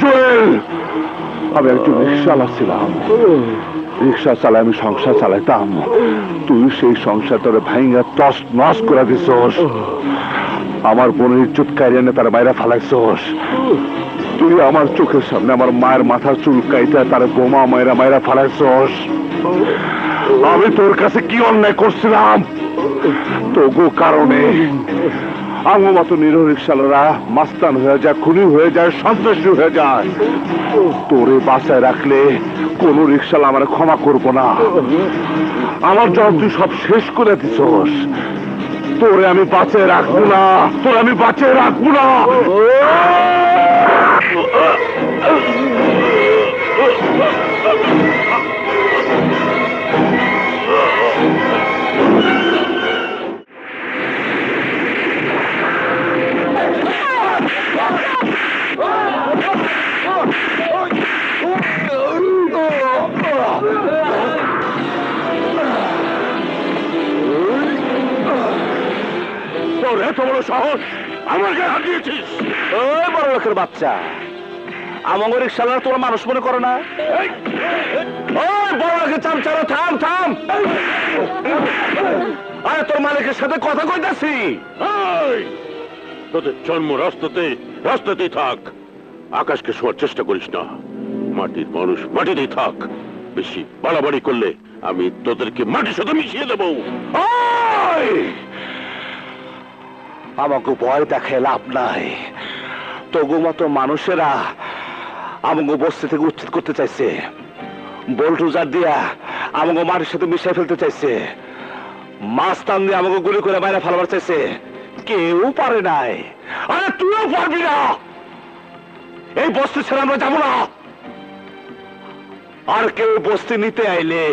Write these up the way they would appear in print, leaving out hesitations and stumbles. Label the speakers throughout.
Speaker 1: জুয়েল, আমি একজন রিক্সাওয়ালা ছিলাম। রিক্সা চালায় আমি সংসার চালাইতাম। তুই সেই সংসার তোর ভাইঙ্গা তস নস করে দিছস। আমার বোনের ইজ্জত কাইরে তার বাইরে ফালাইছস। তুই আমার চোখের সামনে আমার মায়ের মাথার চুল কাইটা তার বোমা মায়েরা মায়েরা ফালাইছস। আমি তোর কাছে কি অন্যায় করছিলাম? তবু কারণে আমার মতো নিরীহ রিক্সাওয়ালারা মাস্তান হয়ে যায়, খুনি হয়ে যায়, সন্ত্রাসী হয়ে যায়। তোরে বাঁচায় রাখলে কোন রিক্সাওয়ালা আমার ক্ষমা করবো না। আমার জব তুই সব শেষ করে দিছস। তোরে আমি বাঁচিয়ে রাখবো না, তোরে আমি বাঁচিয়ে রাখবো না। তোর এত বড় সাহস, আমার গায়ে হাত দিয়েছিস?
Speaker 2: ওই বড় লোকের বাচ্চা, আমাকে রিক্সাওয়ালা তোর মানুষ মনে করো না? ওই বড় লোকের চামচারা, থাম থাম। আরে তোর মালিকের সাথে কথা কইতাছি।
Speaker 1: তোদের জন্ম রাস্তাতেই থাক। আকাশকে শোয়ার চেষ্টা করিস না। মাটির মানুষ মাটিতেই থাক। বেশি বাড়াবাড়ি করলে আমি তোদেরকে মাটির সাথে মিশিয়ে দেবো।
Speaker 2: আমাকে ভয় দেখে লাভ নাই। তবু মতো মানুষেরা আমাকে বস্তি থেকে উচ্ছেদ করতে চাইছে, বোল্টুজার দিয়া আমাকে মাটির সাথে মিশিয়ে ফেলতে চাইছে, মাছ টান দিয়ে আমাকে গুলি করে বাইরে ফেলাবার চাইছে। কেউ পারে নাই। আরে তুইও পারবি না। এই বস্তি ছেড়ে আমরা যাবো না। আর কেউ বস্তি নিতে আইলে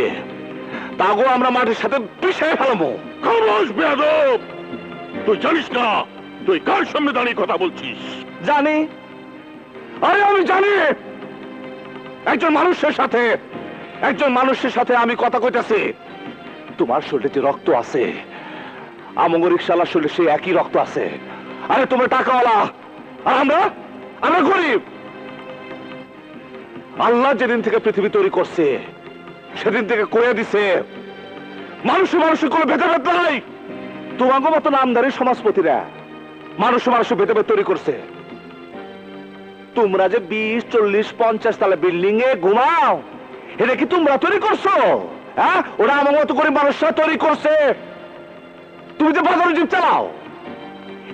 Speaker 2: তাগো আমরা মাটির সাথে মিশিয়ে ফেলাবো।
Speaker 1: খামোশ বেয়াদব! তুই জানিস না তুই কার সামনে দাঁড়িয়ে কথা বলছিস?
Speaker 2: জানি, আরে আমি জানি। একজন মানুষের সাথে আমি কথা কইতাছি। তোমার শরীরে যে রক্ত আছে, আমগো রিক্সাওয়ালার শরীরে সেই একই রক্ত আছে। আরে তোমরা টাকাওয়ালা আর আমরা গরিব। আল্লাহ যেদিন থেকে পৃথিবী তৈরি করছে সেদিন থেকে কয়ে দিছে মানুষের কোনো ভেদাভেদ নাই। তোমাকে মতো নামধারী সমাজপতিরা মানুষের ভেদাভেদ তৈরি করছে। তোমরা যে 20, 40, 50 তালা বিল্ডিং এ ঘুমাও, এটা কি তোমরা তৈরি করছো? হ্যাঁ, ওরা আমার মতো করে মানুষরা তৈরি করছে। তুমি যে বাজারে জিপ চালাও,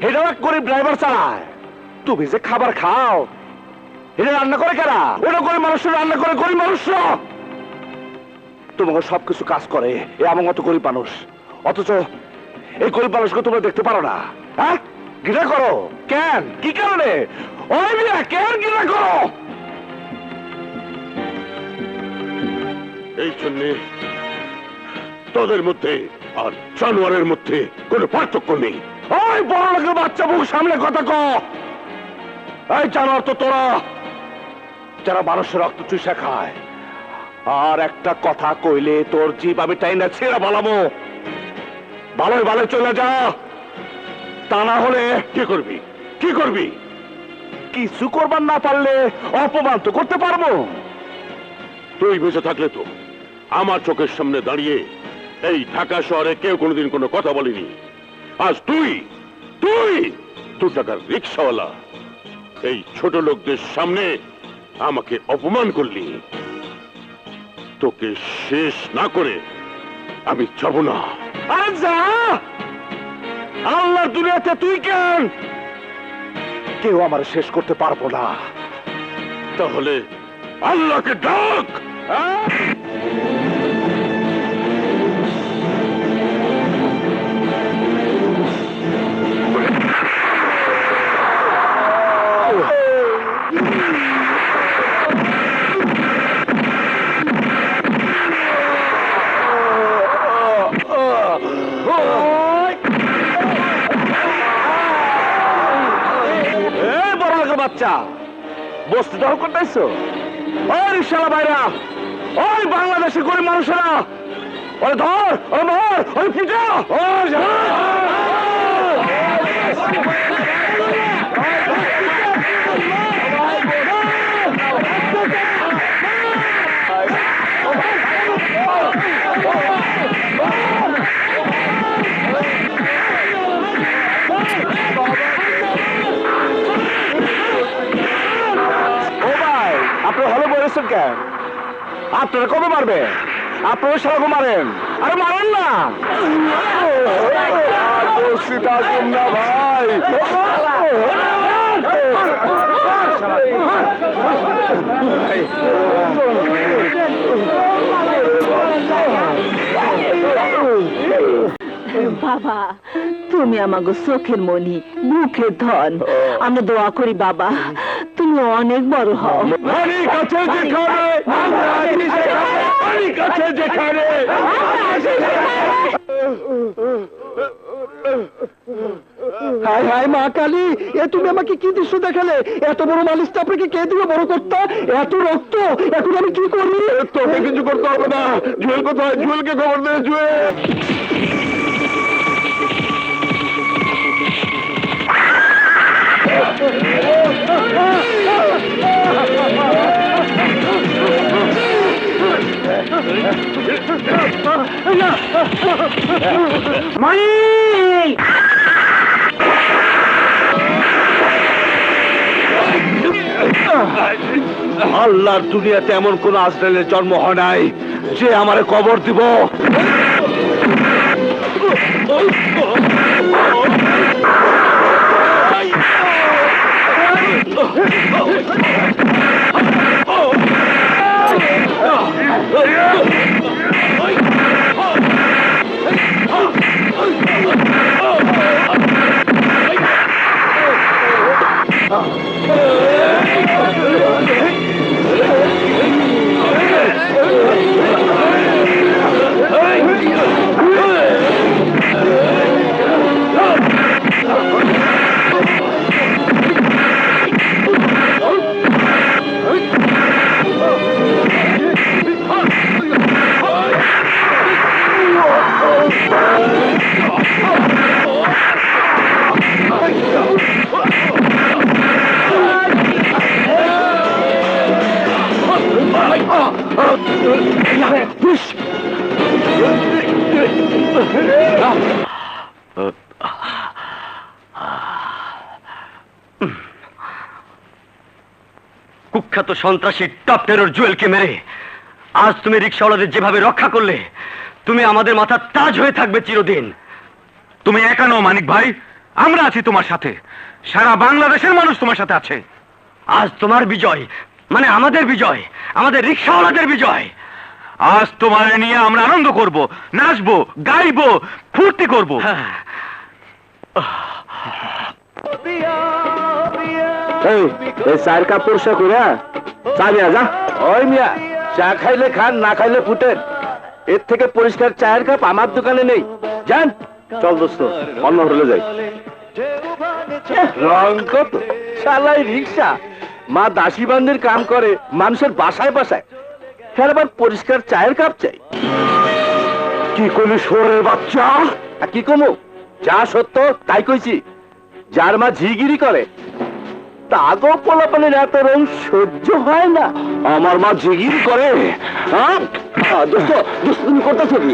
Speaker 2: এটাও এক গরিব ড্রাইভার চালায়। তুমি যে খাবার খাও, এটা রান্না করে কারা? ওটা গরিব মানুষরা রান্না করে, গরিব মানুষরা। তোমাকে সবকিছু কাজ করে এ আমার মতো গরিব মানুষ। অথচ এই গরিব মানুষকে তোমরা দেখতে পারো না। হ্যাঁ, ঘৃণা করো কেন? কি কারণে? ওই মিয়া কেন ঘৃণা করো?
Speaker 1: এই জন্যে তোদের মধ্যে আর জানোয়ারের মধ্যে কোনো পার্থক্য নেই।
Speaker 2: ওই বড় লোকের বাচ্চা, মুখ সামনে কথা ক। এই জানোয়ার তো তোরা, যারা মানুষের রক্ত চুষা খায়। আর একটা কথা কইলে তোর জিভ আমি টাইনা ছেড়ে বলাবো। ভালোই চলে যা, তা না হলে
Speaker 1: কি করবি?
Speaker 2: কিছু করবার না পারলে অপমান তো করতে পারবো।
Speaker 1: তুই বেঁচে থাকলে তো আমার চোখের সামনে দাঁড়িয়ে এই ঢাকা শহরে কেউ কোনোদিন কোনো কথা বলেনি। আজ তুই দু টাকার রিক্সাওয়ালা এই ছোট লোকদের সামনে আমাকে অপমান করলি। তোকে শেষ না করে আমি যাব না।
Speaker 2: আরে যা, আল্লাহর দুনিয়াতে তুই কেন? কেউ আমার শেষ করতে পারবো না।
Speaker 1: তাহলে আল্লাহকে ডাক।
Speaker 2: বাচ্চা বস্তি দখল করতেছো? ওই রিক্সাওয়ালা ভাইরা, ওই বাংলাদেশের গরিব মানুষেরা, ওরে ধর, ওই পিটা, আপনারা কবে মারবে? আপনারা সবাই মারেন, আরে মারেন না। না ভাই,
Speaker 3: বাবা তুমি আমাগো চোখের মনি, মুখের ধন। আমরা দোয়া করি বাবা তুমি অনেক বড় হও।
Speaker 2: অনেক আছে যেখানে, অনেক আছে যেখানে।
Speaker 4: হায় হায় মা কালী, এ তুমি আমাকে কি দৃশ্য দেখালে? এত বড় মালিশটা আপনাকে কে দিবে বড় করতে? এত রক্ত, এখন আমি কি করি?
Speaker 2: তোকে কিছু করতে হবে না। জুয়েল কোথায়? জুয়েলকে খবর দে। জুয়েল আল্লাহর দুনিয়াতে এমন কোন আজরাইলের জন্ম হয় নাই যে আমারে কবর দিব।
Speaker 5: কুখ্যাত সন্ত্রাসী টপ টেরর জুয়েলকে মেরে আজ তুমি রিকশাওয়ালাদের যেভাবে রক্ষা করলে, তুমি আমাদের মাথার তাজ হয়ে থাকবে চিরদিন।
Speaker 6: তুমি একা নও মানিক ভাই, আমরা আছি তোমার সাথে। সারা বাংলাদেশের মানুষ তোমার সাথে আছে।
Speaker 5: আজ তোমার বিজয় মানে আমাদের বিজয়, আমাদের রিকশাওয়ালাদের বিজয়।
Speaker 6: আজ তোমার নিয়ে আমরা আনন্দ করব, নাচবো, গাইবো, ফুর্তি করব।
Speaker 2: চায়ের কাপ পরিষ্কার করে চা নিয়ে যা। ওই মিয়া, চা খাইলে খান, না খাইলে ফুটেন। এর থেকে পরিষ্কার চায়ের কাপ আমার দোকানে নেই। যান, চল দোস্ত, অন্য হোটেলে যাই। রং কত শালাই রিক্সা, মা দাসী বান্দির কাম করে মানুষের বাসায় বাসায়, ফের আবার পরিষ্কার চায়ের কাপ চাই। কি করলি শোরের বাচ্চা? আর কি কমু, যা সত্য তাই কইছি। যার মা ঝিগিরি করে তাগো পোলাপানের এত রং সহ্য হয় না। আমার মা ঝিগিরি করে? দোস্ত, তুমি করতেছো কি?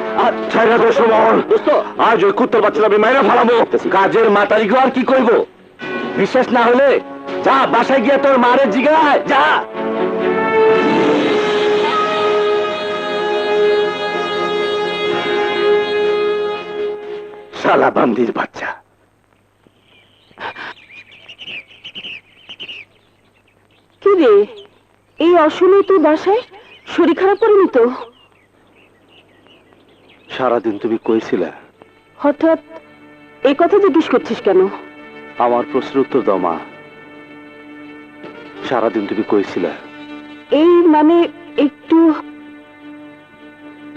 Speaker 2: দোস্ত, আজ ওই কুত্তার বাচ্চাটা আমি মাইরা ফালাবো। কাজের মাতারি আর কি করবো? বিশ্বাস না হলে যা বাসায় গিয়ে তোর মারে জিগায়, যা। শালা বান্দির বাচ্চা।
Speaker 3: কি রে, এই অসময়ে তুই বাসায়? শরীর খারাপ করেনি তো?
Speaker 2: সারাদিন তুমি কইছিলে,
Speaker 3: হঠাৎ এই কথা জিজ্ঞেস করছিস কেন?
Speaker 2: আমার প্রশ্নের উত্তর দাও মা। সারাদিন তুমি কইছিলে।
Speaker 3: এই মানে একটু।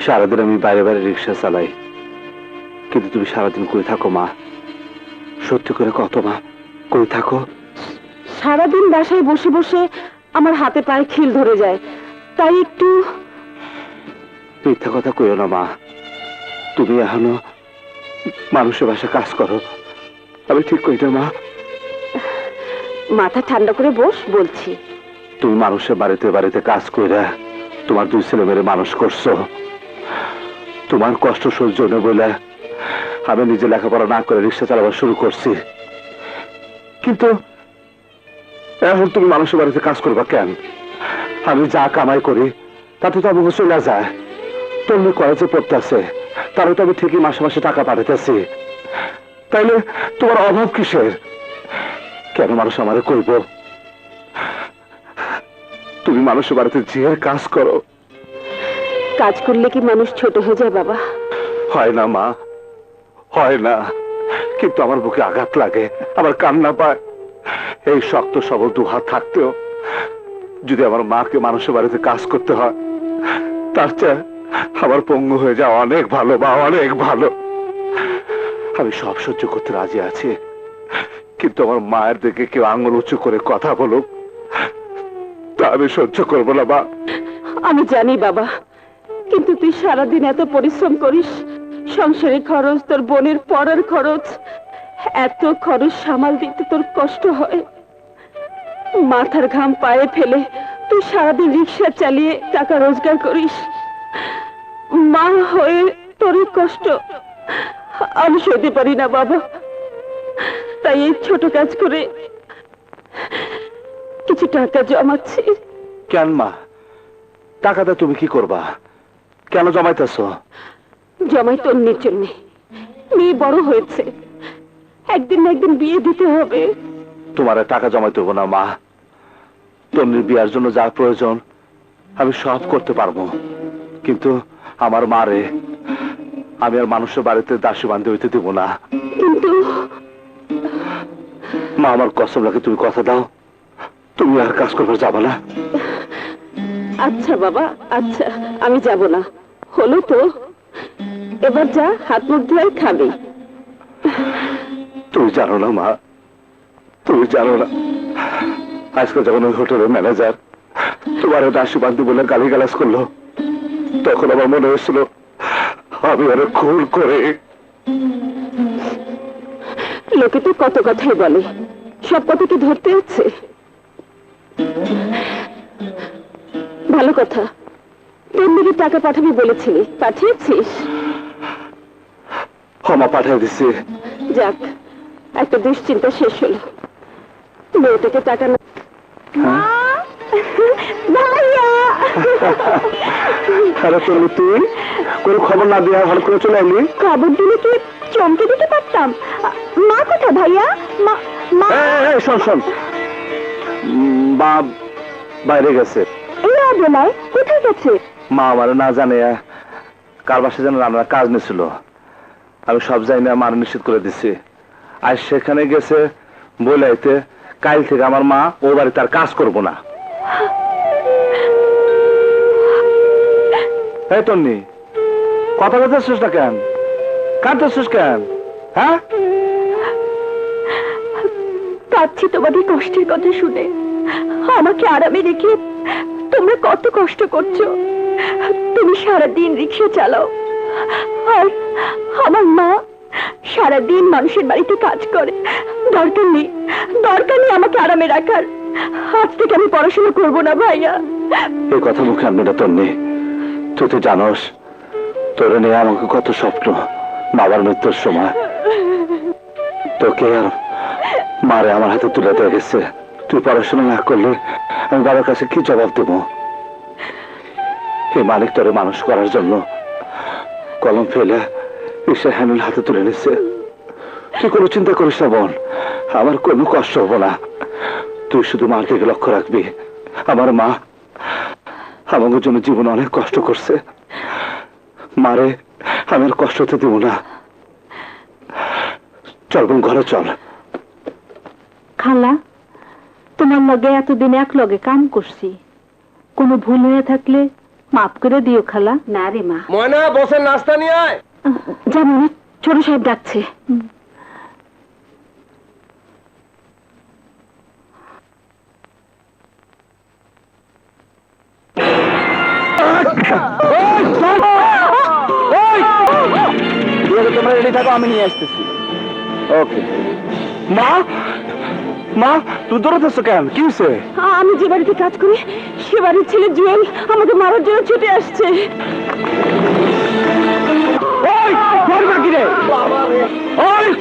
Speaker 2: সারাদিন আমি বাইরে বাইরে রিক্সা চালাই, কিন্তু তুমি সারাদিন কই থাকো মা? সত্যি করে কত মা, কই থাকো?
Speaker 3: সারাদিন বাসায় বসে বসে আমার হাতে পায়ে খিল ধরে যায়, তাই একটু।
Speaker 2: মিথ্যা কথা কইও না মা। তুমি এখনো মানুষের বাসায় কাজ করো, আমি ঠিক কই না মা?
Speaker 3: মাথা ঠান্ডা করে বস, বলছি।
Speaker 2: তুমি মানুষের বাড়িতে বাড়িতে কাজ কইরা তোমার দুই ছেলে মেয়ে মানুষ করছো। তোমার কষ্ট সহ্য নেই বলে আমি নিজে লেখাপড়া না করে রিক্সা চালাবার শুরু করছি। কিন্তু এখন তুমি মানুষের বাড়িতে কাজ করবা কেন? আমি যা কামাই করি
Speaker 1: তাতে তো আমাকে চলে যায়। তন্নি কলেজে পড়তেছে, তারও তো আমি ঠিকই মাসে মাসে টাকা পাঠাইতেছি। তাইলে তোমার অভাব কিসের? কেন মানুষ আমারে কইব? তুমি মানুষের বাড়িতে যে কাজ করো।
Speaker 3: কাজ করলে কি মানুষ ছোট হয়ে যায় বাবা?
Speaker 1: হয় না মা, হয় না। কিন্তু আমার বুকে আঘাত লাগে, আমার কান্না পায়। এই শক্ত সবল দুহাত থাকতেও যদি আমার মাকে মানুষের বাড়িতে কাজ করতে হয়, তার চেয়ে আমার পঙ্গু হয়ে যাওয়া অনেক ভালো বা অনেক ভালো। আমি সব সহ্য করতে রাজি আছি, কিন্তু আমার মায়ের দিকে কেউ আঙুল উঁচু করে কথা বলুক, তা আমি সহ্য করবো না। মা,
Speaker 3: আমি জানি বাবা, কিন্তু তুই সারাদিন এত পরিশ্রম করিস, সংসারের খরচ, তোর বোনের পড়ার খরচ, এত খরচ সামাল দিতে তোর কষ্ট হয়। মাথার ঘাম পায়ে ফেলে তুই সারাদিন রিক্সা চালিয়ে টাকা রোজগার করিস। মা হয়ে তোর এই কষ্ট আমি সইতে পারি না বাবা। তাই এই ছোট কাজ করে কিছু টাকা জমাচ্ছি।
Speaker 1: কেন মা, টাকাটা তুমি কি করবা? কেন জমাইতেছ?
Speaker 3: জমাই তন্নির জন্য। মেয়ে বড় হয়েছে, একদিন না একদিন বিয়ে দিতে হবে।
Speaker 1: তোমার টাকা জমাইতে হবো না মা। তন্নির বিয়ার জন্য যা প্রয়োজন আমি সব করতে পারবো, কিন্তু আমার মারে আমি আর মানুষের বাড়িতে দাসী বান্ধে হইতে দেব না।
Speaker 3: কিন্তু
Speaker 1: মা, আমার কসম লাগে, তুমি কথা দাও, তুমি আর কাজ করবার যাবা না।
Speaker 3: আচ্ছা বাবা, আচ্ছা আমি যাব না। হলো তো, এবার যা, হাত মুখ ধুয়ে খাবি।
Speaker 1: তুমি জানো না মা, তুমি জানো না, আজকে যখন ওই হোটেলের ম্যানেজার তোমার দাসী বান্ধব বলে গালিগালাজ করলো, তখন আমার মনে হয়েছিল আমি আরো খুন করে।
Speaker 3: লোকে তো কত কথাই বলে, সব কথা কি ধরতে হচ্ছে? ভালো কথা, তোর দিকে টাকা পাঠাবি বলেছিলি, পাঠিয়েছিস?
Speaker 1: ক্ষমা পাঠিয়ে দিছি।
Speaker 3: যাক, একটা দুশ্চিন্তা শেষ হলো। মেয়েটাকে টাকা না ভাইয়া।
Speaker 1: আরে তুমি তুই কোনো খবর না দিয়ে হঠাৎ করে চলে এলি?
Speaker 3: খবর দিলে কি চমকে দিতে পারতাম। মা কোথায় ভাইয়া? মা মা
Speaker 1: শোন শোন, মা বাইরে গেছে।
Speaker 3: এই বেলায় কোথায় গেছে?
Speaker 1: মা আমার না জানে কার বাসায় যেন রান্নার কাজ নিয়েছিল, আমি সব জানি না, মার নিশ্চিত করে দিছি। আর সেখানে গেছে বলাইতে কাল থেকে আমার মা ও বাড়িতে আর কাজ করবো না। এই তন্নি, কথা বলতেছিস না কেন? কাঁদতেছিস কেন? হ্যাঁ,
Speaker 3: কাঁদছি তোমাদের কষ্টের কথা শুনে। আমাকে আরামে রেখে তোমরা কত কষ্ট করছো। তুমি সারাদিন রিক্সা চালাও, আর আমার মা সারাদিন মানুষের বাড়িতে কাজ করে। দরকার নেই আমাকে আরামে রাখার। আজ থেকে আমি পড়াশোনা করবো না ভাইয়া।
Speaker 1: এই কথা মুখে আনবে না তন্নি। তুই তো জানোস তোর নিয়ে আমাকে কত স্বপ্ন বাবার মৃত্যুর সময়। তোকে আর মারে আমার হাতে তুলে দেওয়া গেছে। তুই পড়াশোনা না করলে আমি বাবার কাছে কি জবাব দেব? এই মালিক তোরে মানুষ করার জন্য কলম ফেলে রিক্সার হ্যান্ডেল হাতে তুলে নিচ্ছে। তুই কোনো চিন্তা করিস না বোন, আমার কোনো কষ্ট হবো না। তুই শুধু মার দিকে লক্ষ্য রাখবি। আমার মা আমাদের জন্য জীবনে অনেক কষ্ট করছে, মারে আমি আর কষ্ট হতে দেব না। চল বোন, ঘরে চল।
Speaker 3: খালা, তোমার লগে এতদিন এক লগে কাম করছি, কোনো ভুল হয়ে থাকলে মাফ করে দিও খালা। না রে মা।
Speaker 4: ময়না, বসের নাস্তা নিয়ে আয়।
Speaker 3: জানি না, ছোট সাহেব ডাকছে।
Speaker 1: তোমরা রেডি থাকো, আমি নিয়ে আসতেছি। ওকে। মা, মা তুই দৌড়াতেছ কেন? কি হয়েছে?
Speaker 3: আমি যে বাড়িতে কাজ করি সে বাড়ির ছেলে জুয়েল আমাকে মারার জন্য ছুটে আসছে।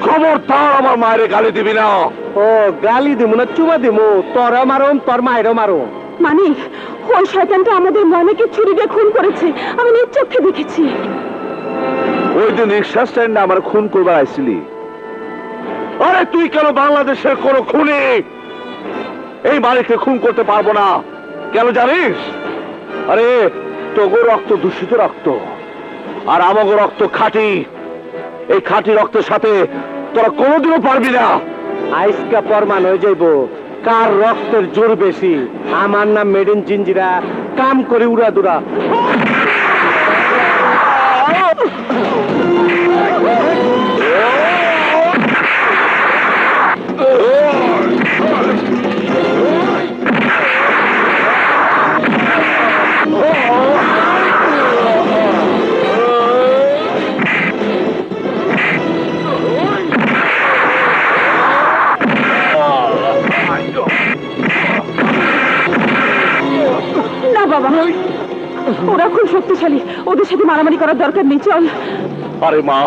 Speaker 1: খবরদার আমার মায়ের গালি দিবি না।
Speaker 4: ও, গালি দিমু না চুমা দিমু? তোরা মারুম, তোর মায়েরও মারুম।
Speaker 3: মানিক, ওই শয়তানটা আমাদের ময়নাকে ছুরি দিয়ে খুন করেছে, আমি নিজ চোখে দেখেছি।
Speaker 2: ওই দিন রিক্সা স্ট্যান্ডে আমার খুন করবার আইছিলি। আরে তুই কেন বাংলাদেশের কোন খুনি এই মালিককে খুন করতে পারবো না? কেন জানিস? আরে তোগো রক্ত দূষিত রক্ত, আর আমাগো রক্ত খাঁটি। এই খাঁটি রক্তের সাথে তোরা কোনোদিনও পারবি না।
Speaker 4: আইসকা প্রমাণ হয়ে যাইব কার রক্তের জোর বেশি। আমার নাম মেড ইন জিঞ্জিরা, কাম করে উড়াদুরা।
Speaker 3: না বাবা, ওরা খুব শক্তিশালী, ওদের সাথে মারামারি করার দরকার নেই, চল।
Speaker 2: আরে মা,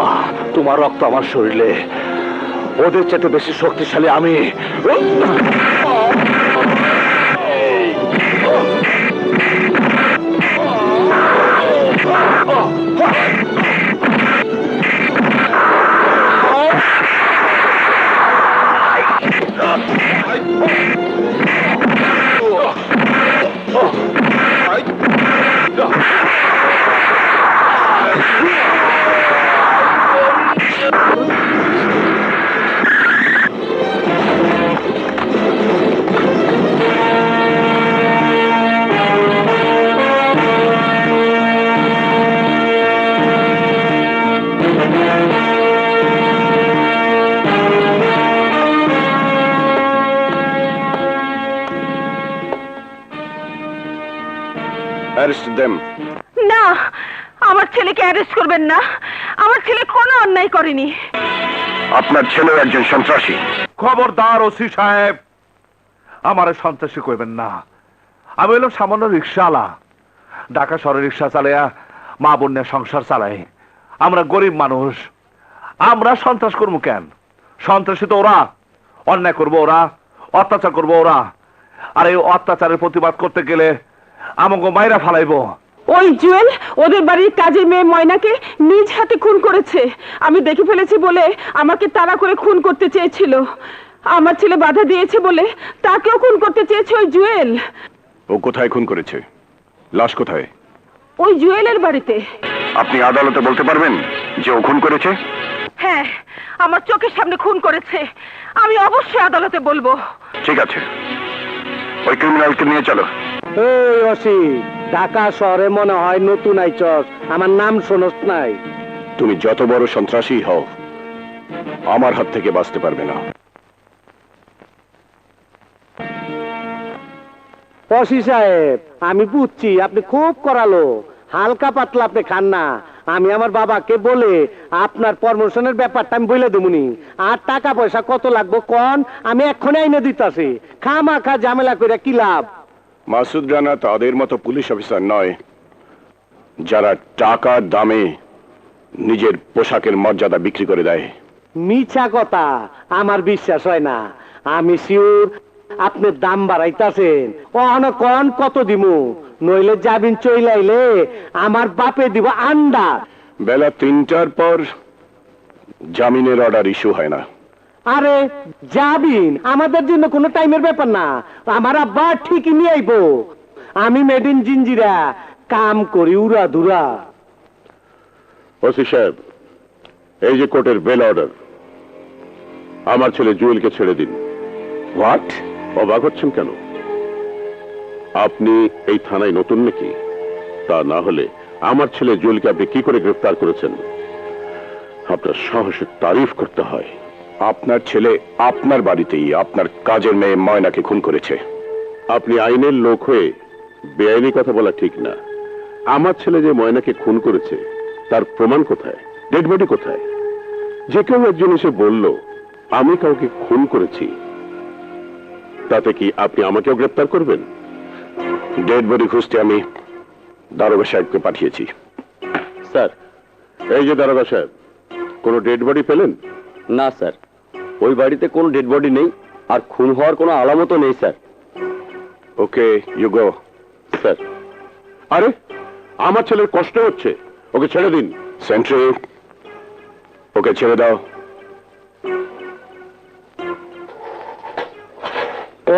Speaker 2: তোমার রক্ত আমার শরীরে, ওদের চাইতে বেশি শক্তিশালী আমি।
Speaker 3: না, আমার ছেলেকে অ্যারেস্ট করবেন না। আমার ছেলে কোনো অন্যায় করেনি।
Speaker 1: আপনার ছেলেও একজন সন্ত্রাসী।
Speaker 2: খবরদার ওসি সাহেব, আমার সন্ত্রাসী কইবেন না। আমি হলাম সামান্য রিক্সাওয়ালা, ঢাকা শহরে রিক্সা চালাইয়া মা বোনের সংসার চালাই। আমরা গরিব মানুষ, আমরা সন্ত্রাস করবো কেন? সন্ত্রাসী তো ওরা, অন্যায় করবো ওরা, অত্যাচার করবো ওরা। আর এই অত্যাচারের প্রতিবাদ করতে গেলে আমাকে মাইরা ফালাইবো।
Speaker 3: ওই জুয়েল ওদের বাড়ির কাজের মেয়ে ময়নাকে নিজ হাতে খুন করেছে। আমি দেখে ফেলেছি বলে আমাকে তাড়া করে খুন করতে চেয়েছিল। আমার ছেলে বাধা দিয়েছে বলে তাকেও খুন করতে চেয়েছে ওই জুয়েল।
Speaker 1: ও কোথায় খুন করেছে? লাশ কোথায়?
Speaker 3: ওই জুয়েলের বাড়িতে।
Speaker 1: আপনি আদালতে বলতে পারবেন যে ও খুন করেছে?
Speaker 3: হ্যাঁ, আমার চোখের সামনে খুন করেছে। আমি অবশ্যই আদালতে বলবো।
Speaker 1: ঠিক আছে, ওই ক্রিমিনালকে নিয়ে চলো।
Speaker 4: এই অসি, ঢাকা শহরে মনে হয় নতুন আইচস, আমার নাম শোনস নাই?
Speaker 1: তুমি যত বড় সন্ত্রাসী হও, আমার হাত থেকে বাঁচতে পারবে না।
Speaker 4: অসি সাহেব, আমি বুঝছি আপনি খুব করালো, হালকা পাতলা আপনি খান না। আমি আমার বাবাকে বলে আপনার প্রমোশনের ব্যাপারটা আমি বলে দেবনি। আর টাকা পয়সা কত লাগবে কোন, আমি এক্ষুনি আইনে দিতাছি। খামাখা ঝামেলা করে কি লাভ?
Speaker 1: মাসুদ রানা তাদের মতো পুলিশ অফিসার নয় যারা টাকার দামে নিজের পোশাকের মর্যাদা বিক্রি করে দেয়।
Speaker 4: মিছা কথা, আমার বিশ্বাস হয় না। আমি শিওর আপনি দাম বাড়াইতাছেন। অহন কোন কত দিমু, নইলে যাবিন চইলাইলে আমার বাপে দিব আন্ডা।
Speaker 1: বেলা 3টার পর জামিনের অর্ডার ইস্যু হয় না।
Speaker 4: আরে যাবিন, আমাদের জন্য কোনো টাইমের ব্যাপার না। আমার আব্বা ঠিকই নিয়ে আইবো। আমি মেড ইন জিঞ্জিরা, কাম করি উড়া ধুরা।
Speaker 1: ওসি সাহেব, এই যে কোর্টের বেল অর্ডার, আমার ছেলে জুয়েলকে ছেড়ে দিন। হোয়াট? অবাক হচ্ছেন কেন? আপনি এই থানায় নতুন নাকি? তা না হলে আমার ছেলে জুয়েলকে আপনি কি করে গ্রেফতার করেছেন? আপনার সাহসের তারিফ করতে হয়। আপনার ছেলে আপনার বাড়িতেই আপনার কাজের মেয়ে ময়নাকে খুন করেছে। আপনি আইনের লোক হয়ে বেআইনি কথা বলা ঠিক না। আমার ছেলে যে ময়নাকে খুন করেছে তার প্রমাণ কোথায়? ডেড বডি কোথায়? যে কেউ একজন এসে বলল আমি কাউকে খুন করেছি, তাতে কি আপনি আমাকেও গ্রেফতার করবেন? ডেড বডি খুঁজতে আমি দারোগা সাহেবকে পাঠিয়েছি।
Speaker 5: স্যার।
Speaker 1: এই যে দারোগা সাহেব, কোনো ডেড বডি পেলেন?
Speaker 5: না স্যার, ওই বাড়িতে কোনো ডেড বডি নেই, আর খুন হওয়ার কোনো আলামতও নেই sir.
Speaker 7: Okay you go sir. আরে আমার ছেলের কষ্ট হচ্ছে, ওকে ছেড়ে দিন। সেন্ট্রি, ওকে ছেড়ে দাও।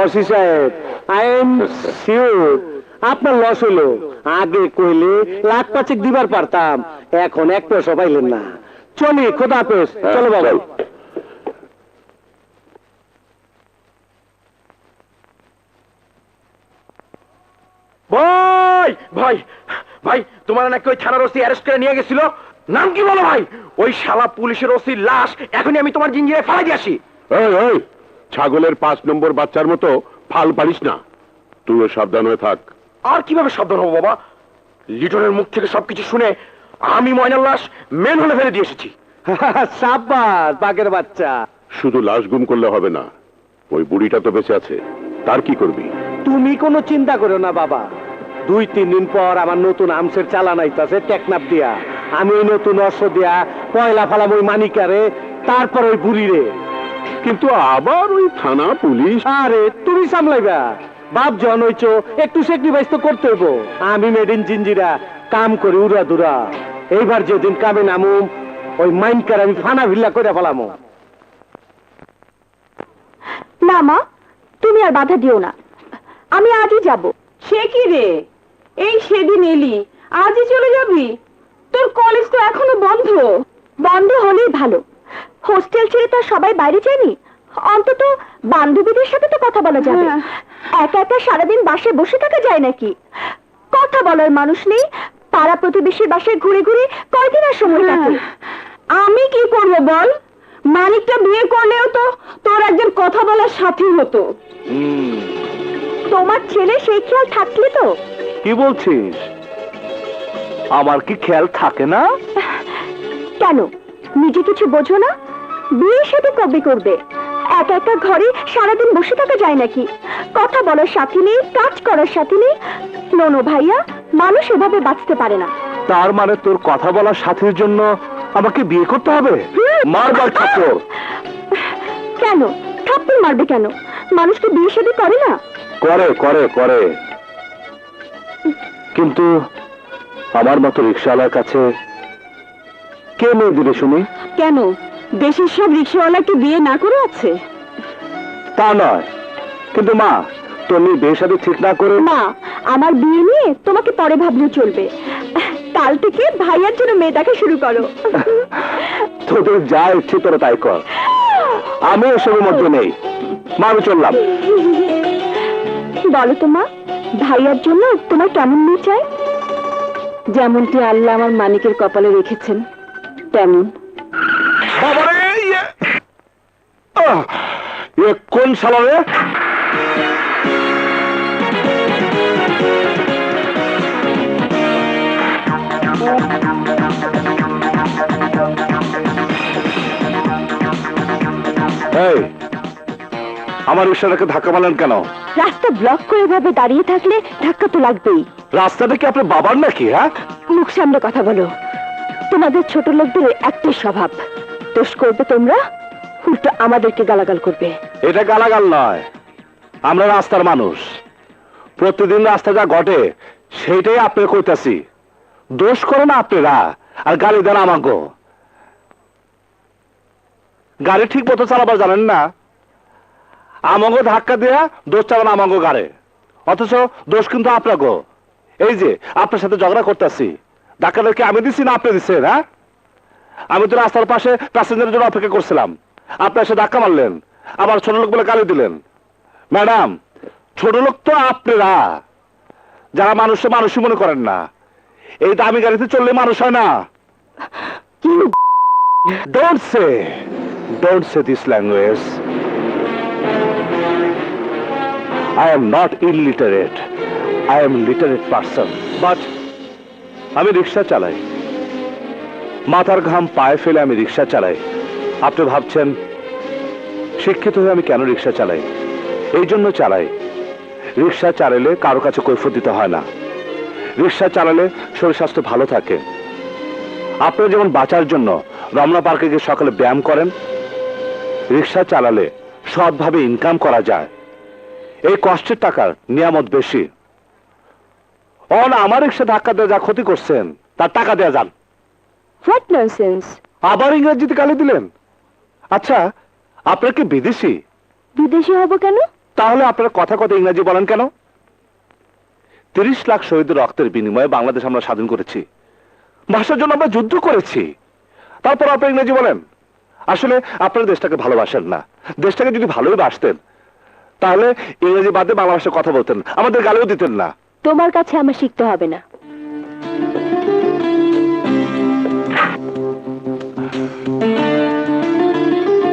Speaker 4: ওসি সাহেব, আই এম শিওর আপনার লস হইলো। আগে কইলে লাখ পাঁচেক দিবার পারতাম, এখন এক পয়সা পাইলেন না। চলি, খোদা হাফেজ। চলো বাবা।
Speaker 7: চল।
Speaker 2: ভাই ভাই ভাই, তোমার নাকি ওই থানার ওসি অ্যারেস্ট করে নিয়ে গেছিল, নাম কি বলো ভাই? ওই শালা পুলিশের ওসির লাশ এখনই আমি তোমার জিঞ্জিরে ফেলাই দিয়ে আসি।
Speaker 7: এই এই, ছাগলের 5 নম্বর বাচ্চার মতো ফাল পারিস না, তুইও সাবধান হয়ে থাক।
Speaker 2: আর কিভাবে সাবধান হবো বাবা? লিটনের মুখ থেকে সবকিছু শুনে আমি ময়নার লাশ মেন হলে ফেলে দিয়ে এসেছি।
Speaker 4: সাব্বাস বাঘের বাচ্চা।
Speaker 7: শুধু লাশ গুম করলে হবে না, ওই বুড়িটা তো বেঁচে আছে, তার কি করবি?
Speaker 4: তুমি কোনো চিন্তা করো না বাবা, 2-3 দিন পর আমার নতুন আমসের চালান আইতাছে টেকনাপ দিয়া। আমি ওই নতুন অস্ত্র দিয়া পয়লা ফালাম ওই মানিকারে, তারপর ওই বুড়ি রে।
Speaker 7: কিন্তু আবার ওই থানা পুলিশ।
Speaker 4: আরে তুমি সামলাইবা, বাপ জন হইছো, একটু স্যাক্রিফাইস তো করতে হইব। আমি মেড ইন জিঞ্জিরা কাম করি উড়া দুরা। এইবার যেদিন কামে নামুম, ওই মাইনকার আমি ফানা ভিল্লা করে ফেলামো।
Speaker 3: না মা, তুমি আর বাধা দিও না, আমি আজই যাব। সে কি রে, এই সেদিন এলি, আজই চলে যাবি? তোর কলেজ তো এখনো বন্ধ। বন্ধ হলেই ভালো, হোস্টেল ছেড়ে তো আর সবাই বাইরে যায়নি, অন্তত বান্ধবীদের সাথে তো কথা বলা যাবে। একা একা সারাদিন বাসায় বসে থাকা যায় নাকি? কথা বলার মানুষ নেই, পাড়া প্রতিবেশীর বাসায় ঘুরে ঘুরে কয়দিন আর সময় কাটে। আমি কি করব বল? মানিকটা বিয়ে করলেও তো তোর একজন কথা বলার সাথী হতো। তোমার ছেলে সেই খেয়াল থাকলে তো।
Speaker 2: কি বলছিস? আমার কি খেয়াল থাকে না?
Speaker 3: কেন, নিজে কিছু বোঝো না? বিয়ের সাথে কবে করবে? একা একা ঘরে সারাদিন বসে থাকা যায় নাকি? কথা বলার সাথী নেই, কাজ করার সাথী নেই। নোনো ভাইয়া, মানুষ এভাবে বাঁচতে পারে না।
Speaker 2: তার মানে তোর কথা বলার সাথীর জন্য আমাকে বিয়ে করতে হবে? মারবার ঠাকুর।
Speaker 3: কেন থাপ্পড় মারবে কেন? মানুষ কি বিয়ে শাদী করে না?
Speaker 2: করে করে করে, কিন্তু আমার মতো রিক্সাওয়ালার কাছে কে মেয়ে দিবে শুনি?
Speaker 3: কেন, দেশের সব রিক্সাওয়ালাকে বিয়ে না করে আছে?
Speaker 2: তা নয়, কিন্তু মা, তুমি বিয়ে শাদী ঠিক না করে।
Speaker 3: মা, আমার বিয়ে নিয়ে তোমাকে পরে ভাবলে চলবে। কাল থেকে ভাইয়ার জন্য মেয়ে দেখা শুরু করো।
Speaker 2: তোদের যা ইচ্ছে তোরা তাই কর, আমি এসবের মধ্যে নেই। মা, আমি চললাম।
Speaker 3: বলো তো মা, ভাইয়ার জন্য তোমার কেমন মেয়ে চাই? যেমনটি আল্লাহ আমার মানিকের কপালে রেখেছেন তেমন।
Speaker 2: কোন শালা রে? এই, আমার রিক্সাটাকে ধাক্কা মারলেন কেন?
Speaker 3: রাস্তা ব্লক করে এভাবে দাঁড়িয়ে থাকলে ধাক্কা তো লাগবেই।
Speaker 2: রাস্তাটা কি আপনার বাবার নাকি? হ্যাঁ,
Speaker 3: মুখ সামনে কথা বলো। তোমাদের ছোট লোকদের একটাই স্বভাব, দোষ করবে তোমরা, উল্টো আমাদেরকে গালাগাল করবে।
Speaker 2: এটা গালাগাল নয়, আমরা রাস্তার মানুষ, প্রতিদিন রাস্তা যা ঘটে সেটাই আপনার কইতাছি। দোষ করো না আপনারা, আর গালি দেন আমাকে। গাড়ি ঠিক মতো চালাবার জানেন না, আমাকে ধাক্কা দেয়া দোষ চালান আমাকে গাড়ে, অথচ দোষ কিন্তু আপনাকে। এই যে আপনার সাথে ঝগড়া করতেছি, ধাক্কাটাকে আমি দিচ্ছি না আপনি দিচ্ছেন? হ্যাঁ, আমি তো রাস্তার পাশে প্যাসেঞ্জারের জন্য অপেক্ষা করছিলাম, আপনি এসে ধাক্কা মারলেন, আবার ছোট লোক বলে গালি দিলেন। ম্যাডাম, ছোট লোক তো আপনারা, যারা মানুষে মানুষই মনে করেন না। এই দামি গাড়িতে চললে মানুষ হয় না। Don't say this language. I am not illiterate. I am literate person. But আমি রিক্সা চালাই, মাথার ঘাম পায়ে ফেলে আমি রিক্সা চালাই। আপনি ভাবছেন শিক্ষিত হয়ে আমি কেন রিক্সা চালাই? এই জন্য চালাই, রিক্সা চালালে কারো কাছে কৈফিয়ত দিতে হয় না। রিক্সা চালালে শরীর স্বাস্থ্য ভালো থাকে। আপনারা যেমন বাঁচার জন্য রমনা পার্কে গিয়ে সকালে ব্যায়াম করেন, রিক্সা চালালে সৎভাবে ইনকাম করা যায়। এই কষ্টের টাকার নিয়ামত বেশি। আমার রিক্সা ধাক্কা দিয়ে যা ক্ষতি করছেন তার টাকা দেয়া যান।
Speaker 3: What nonsense!
Speaker 2: আবার ইংরেজিতে গালি দিলেন। আচ্ছা, আপনার কি বিদেশি?
Speaker 3: বিদেশি হব কেন?
Speaker 2: তাহলে আপনার কথা কথা ইংরেজি বলেন কেন? 30 লাখ শহীদের রক্তের বিনিময়ে বাংলাদেশ আমরা স্বাধীন করেছি, ভাষার জন্য আমরা যুদ্ধ করেছি, তারপর আপনি ইংরেজি বলেন। আসলে আপনারা দেশটাকে ভালোবাসেন না। দেশটাকে যদি ভালোই বাসতেন তাহলে ইংরেজি বাদে বাংলা ভাষায় কথা বলতেন, আমাদের গালিও দিতেন না।
Speaker 3: তোমার কাছে আমার শিখতে হবে না।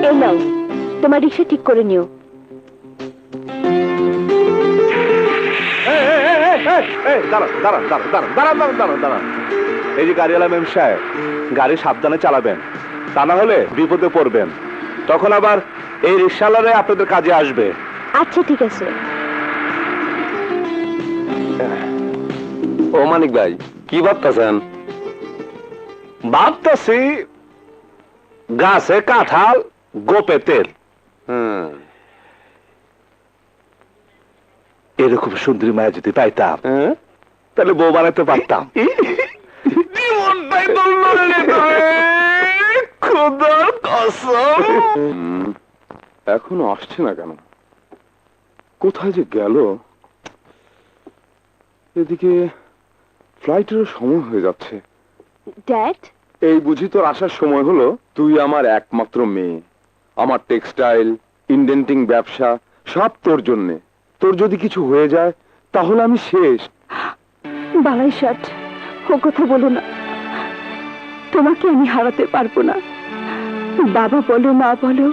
Speaker 3: এই নাও, তোমার রিক্সা ঠিক করে নিও।
Speaker 2: এই যে গাড়িওয়ালা মেম সাহেব, গাড়ি সাবধানে চালাবেন, তা না হলে বিপদে পড়বেন। তখন আবার এই রিক্সাওয়ালারে আপনাদের কাজে আসবে।
Speaker 3: আচ্ছা ঠিক আছে।
Speaker 7: ও মানিক ভাই, কি ভাবতেছেন?
Speaker 2: ভাবতেছি গাছে কাঁঠাল, গোপে তেল। এরকম সুন্দরী মায়া যদি পাইতাম তাহলে বউ বানাতে পারতাম। জীবনটাই তো লড়লে খোদার কসম।
Speaker 7: এখনো আসছে না কেন? কোথায় যে গেল? এদিকে ফ্লাইটেরও সময় হয়ে যাচ্ছে।
Speaker 3: ড্যাড,
Speaker 7: এই বুঝি তোর আসার সময় হলো? তুই আমার একমাত্র মেয়ে, আমার টেক্সটাইল ইন্ডেন্টিং ব্যবসা সব তোর জন্যে। তোর যদি কিছু হয়ে যায় তাহলে আমি শেষ।
Speaker 3: বালাই ষাট, ও কথা বলো না। তোমাকে আমি হারাতে পারবো না। বাবা বলো মা বলো,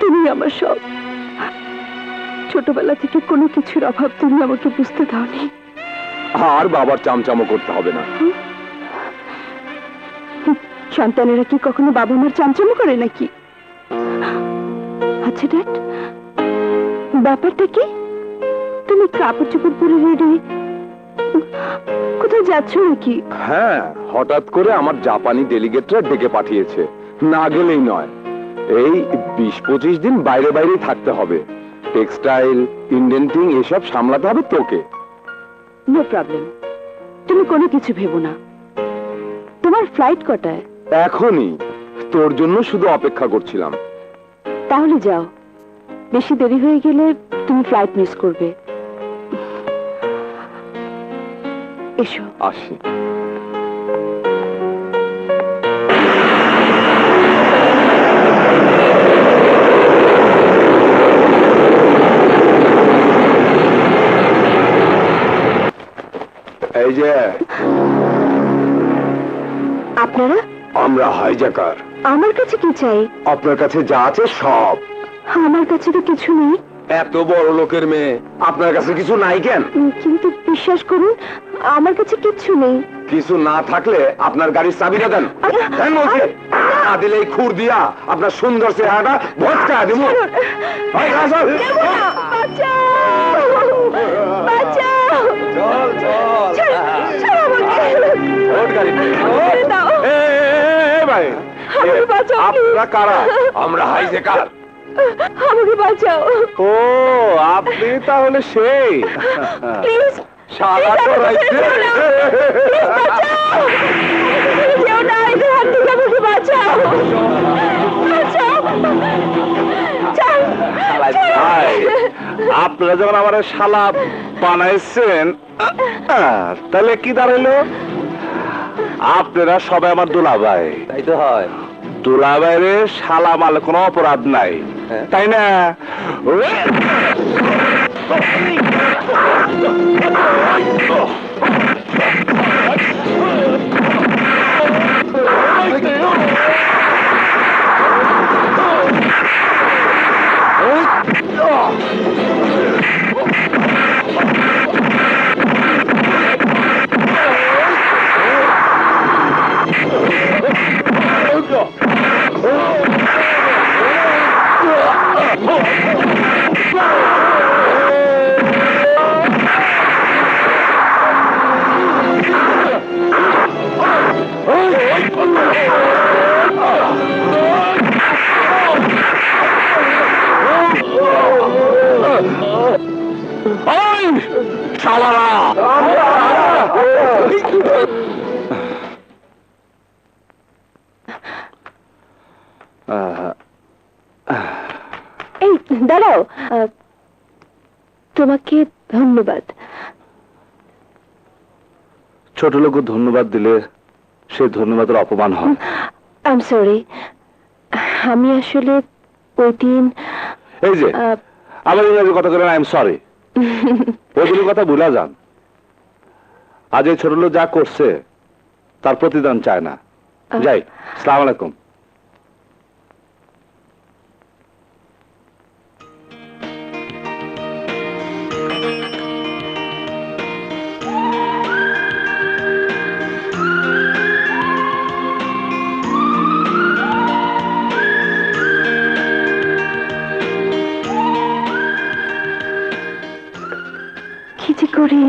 Speaker 3: তুমি আমার সব। ছোটবেলা থেকে কোনো কিছুর অভাব তুমি আমাকে বুঝতে দাওনি।
Speaker 7: আর বাবার চামচামো করতে হবে না।
Speaker 3: সন্তানেরা কি কখনো বাবা মার চামচামো করে নাকি? আচ্ছা ড্যাড, ব্যাপারটা কি? তুমি কাপড় চোপড় পরে রেডি, কোথায় যাচ্ছ নাকি?
Speaker 7: হ্যাঁ, হঠাৎ করে আমার জাপানি ডেলিগেটরা ডেকে পাঠিয়েছে, না গেলেই নয়। এই 20-25 দিন বাইরে বাইরেই থাকতে হবে। টেক্সটাইল ইন্ডেন্টিং এসব সামলাতে হবে তোকে।
Speaker 3: নো প্রবলেম, তুমি কোনো কিছু ভেবো না। তোমার ফ্লাইট কটায়?
Speaker 7: এখনই, তোর জন্য শুধু অপেক্ষা করছিলাম।
Speaker 3: তাহলে যাও, বেশি দেরি হয়ে গেলে তুমি ফ্লাইট মিস করবে। এসো।
Speaker 7: আসি।
Speaker 1: এই যে
Speaker 3: আপনারা?
Speaker 1: আমরা হাইজ্যাকার।
Speaker 3: আমার কাছে কি চাই?
Speaker 1: আপনার কাছে যা আছে সব।
Speaker 3: আমার কাছে তো কিছু নেই।
Speaker 7: এত বড় লোকের মেয়ে, আপনার কাছে কিছু নাই কেন?
Speaker 3: কিন্তু বিশ্বাস করুন, আমার কাছে কিচ্ছু নেই।
Speaker 7: কিছু না থাকলে আপনার গাড়ির চাবিটা দেন। দেন বলছি। না দিলে এই খুর দিয়া আপনার সুন্দর চেহারাটা ভটকা দেবো।
Speaker 3: বাঁচাও! বাঁচাও! ছাড়ো আমাকে! ছেড়ে দাও! আমাকে বাঁচাও,
Speaker 2: আপনারা কারা?
Speaker 7: আমরা হাইজ্যাকার।
Speaker 3: আমাকে বাঁচাও!
Speaker 2: ও, আপনি তাহলে সেই
Speaker 3: প্লিজ
Speaker 2: সাদা করাইতে।
Speaker 3: কেউ না, এদের হাত থেকে আমাকে বাঁচাও! বাঁচাও!
Speaker 2: ভাই, আপনারা যখন আমার শালা বানাইছেন, তাহলে কি দাঁড়াইলো? আপনারা সবাই আমার দুলাভাই।
Speaker 5: তাই তো হয়।
Speaker 2: দুলাভাইরে শালা মালে কোনো অপরাধ নাই, তাই না?
Speaker 3: দাঁড়াও, তোমাকে ধন্যবাদ।
Speaker 2: ছোট লোক ধন্যবাদ দিলে সে ধন্যবাদের অপমান হয়।
Speaker 3: আই এম সরি, আমি আসলে ওই দিন
Speaker 2: এই যে আবার ইংরেজি কথা বলেন, আই এম সরি। ওইগুলোর কথা ভুলা যান। আজ এই ছোট লোক যা করছে তার প্রতিদান চায় না। যাই, আসসালামু আলাইকুম।
Speaker 3: কি যে করি,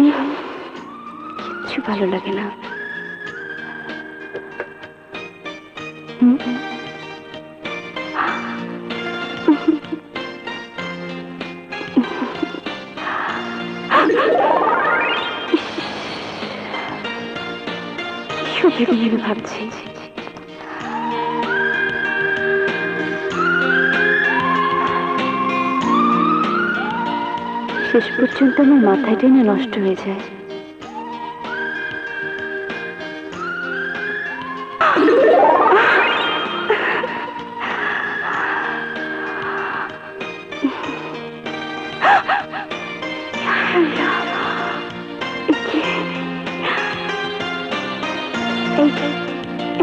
Speaker 3: কিচ্ছু ভালো লাগে না। আমি ভাবছি শেষ পর্যন্ত আমার মাথাটা না নষ্ট হয়ে যায়।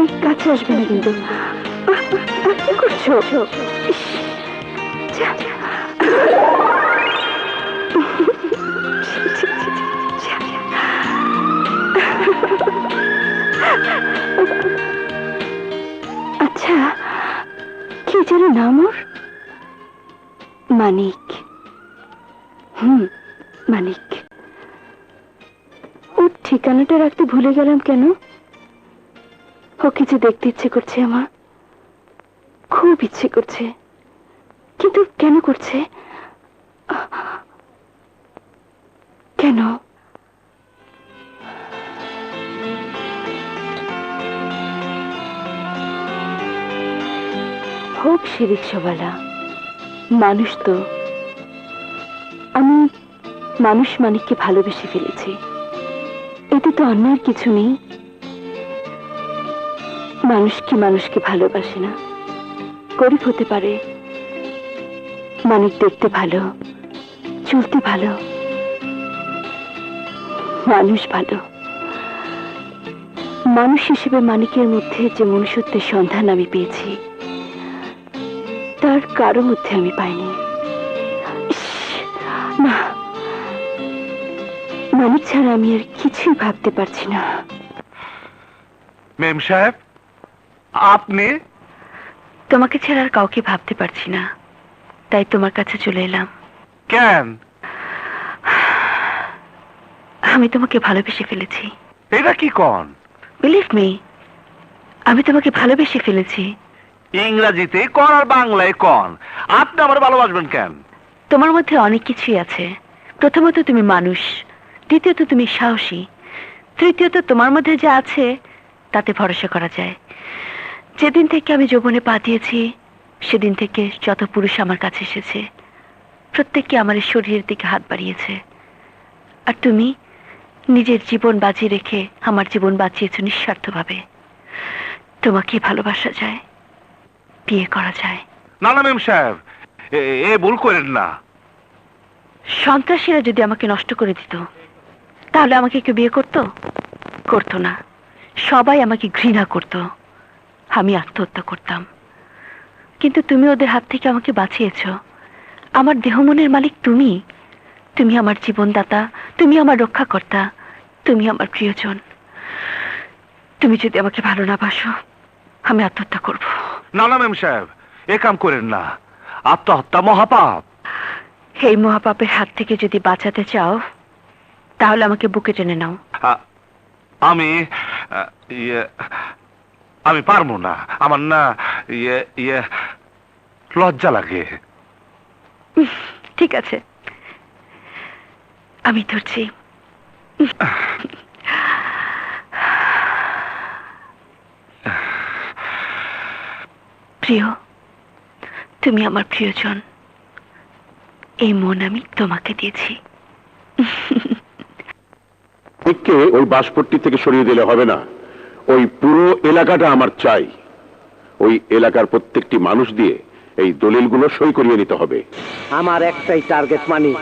Speaker 3: এই কাছে আসবে না কিন্তু। কি করছো? আচ্ছা, কি যেন নাম ওর? মানিক। মানিক। ওর ঠিকানাটা রাখতে ভুলে গেলাম কেন? ও কিছু দেখতে ইচ্ছে করছে আমার, খুব ইচ্ছে করছে, কিন্তু কেন করছে? কেন? হোক সে রিক্সাওয়ালা, মানুষ তো। আমি মানুষ মানিককে ভালোবেসে ফেলেছি, এতে তো অন্যায়ের কিছু নেই। মানুষ কি মানুষকে ভালোবাসে না? গরিব হতে পারে, মানিক দেখতে ভালো, চলতে ভালো, মানুষ ভালো। মানুষ হিসেবে মানিকের মধ্যে যে মনুষ্যত্বের সন্ধান আমি পেয়েছি, তার কারো মধ্যে আমি পাইনি। না, মানিক ছাড়া আমি আর কিছুই ভাবতে পারছি না।
Speaker 6: মেম সাহেব, আপনি?
Speaker 3: তোমাকে ছাড়া আর কাউকে ভাবতে পারছি না, তাই তোমার কাছে চলে এলাম।
Speaker 6: কেন?
Speaker 3: আমি তোমাকে ভালোবেসে ফেলেছি।
Speaker 6: এটা কি কন?
Speaker 3: বিলিভ মি, আমি তোমাকে ভালোবেসে ফেলেছি।
Speaker 6: ইংরাজিতে কন আর বাংলায় কন। আপনি আমার ভালোবাসবেন কেন?
Speaker 3: তোমার মধ্যে অনেক কিছুই আছে। প্রথমত তুমি মানুষ, দ্বিতীয়ত তুমি সাহসী, তৃতীয়ত তোমার মধ্যে যা আছে তাতে ভরসা করা যায়। যেদিন থেকে আমি যৌবনে পা দিয়েছি, সেদিন থেকে যত পুরুষ আমার কাছে এসেছে, প্রত্যেককে আমার এই শরীরের দিকে হাত বাড়িয়েছে। আর তুমি নিজের জীবন বাজি রেখে আমার জীবন বাঁচিয়েছো নিঃস্বার্থভাবে। তোমাকে ভালোবাসা যায়, বিয়ে করা যায়।
Speaker 6: না না মেম সাহেব, এ ভুল করেন না।
Speaker 3: সন্ত্রাসীরা যদি আমাকে নষ্ট করে দিত, তাহলে আমাকে কেউ বিয়ে করতো? করতো না। সবাই আমাকে ঘৃণা করত, আমি আত্মহত্যা করতাম। কিন্তু তুমি ওদের হাত থেকে আমাকে বাঁচিয়েছো। আমার দেহ মনের মালিক তুমি। তুমি আমার জীবনদাতা, তুমি আমার রক্ষাকর্তা, তুমি আমার প্রিয়জন। তুমি যদি আমাকে ভালো না বাসো, আমি আত্মহত্যা করব।
Speaker 6: না না মেম সাহেব, এ কাম করেন না। আত্মহত্যা মহাপাপ।
Speaker 3: এই মহাপাপের হাত থেকে যদি বাঁচাতে চাও, তাহলে আমাকে বুকে টেনে নাও।
Speaker 6: আমি পারবো না। আমার না লজ্জা লাগে।
Speaker 3: ঠিক আছে, আমি ধরছি। প্রিয়, তুমি আমার প্রিয়জন, এই মন আমি তোমাকে দিয়েছি।
Speaker 1: কে ওই বাসপট্টি থেকে সরিয়ে দিলে হবে না, ওই পুরো এলাকাটা আমার চাই। ওই এলাকার প্রত্যেকটি মানুষ দিয়ে এই দলিলগুলো সই করিয়ে নিতে হবে।
Speaker 4: আমার একটাই টার্গেট মানিক,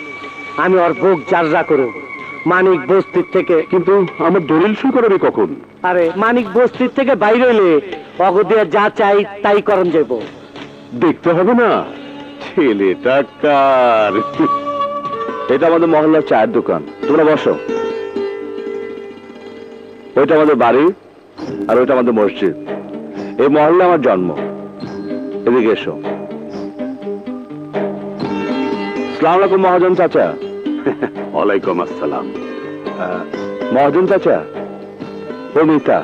Speaker 4: আমি ওর বুক জাররা করব। মানিক বস্তির থেকে,
Speaker 1: কিন্তু আমার দলিল সই করাবে কখন?
Speaker 4: আরে মানিক বস্তির থেকে বাইরে হইলে অগদিয়া যা চাই তাই করণ যাব।
Speaker 1: দেখতে হবে না ছেলেটা কার। এটা আমাদের মহল্লার চায়ের দোকান, তোমরা বসো। ওইটা আমাদের বাড়ি আর ওইটা আমাদের মসজিদ। এই মহল্লা আমার জন্ম। এদিকে এসো। আসসালামু আলাইকুম মহাজন চাচা। ওয়ালাইকুম আসসালাম। মহাজন চাচা, ও মিতা।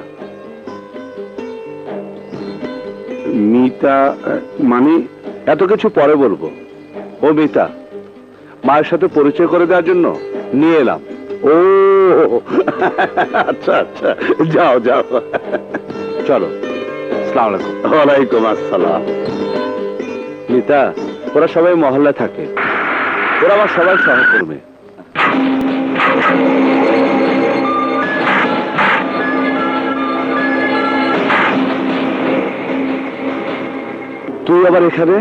Speaker 1: মিতা মানে এত কিছু পরে বলবো। ও মিতা, মায়ের সাথে পরিচয় করে দেওয়ার জন্য নিয়ে এলাম। ও আচ্ছা আচ্ছা, যাও যাও, চলো। আসসালামু আলাইকুম। ওয়ালাইকুম আসসালাম। মিতা, ওরা সবাই মহল্লায় থাকে, ওরা আমার সবাই সহকর্মী। তুই আবার এখানে?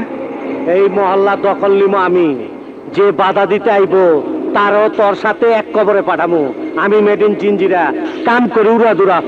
Speaker 4: এই মহল্লা দখল নিমো আমি। যে বাধা দিতে আইব তারও তোর সাথে এক কবরে পাঠামু। আমি মেড ইন জিঞ্জিরা, কাম করে উড়া দুরা।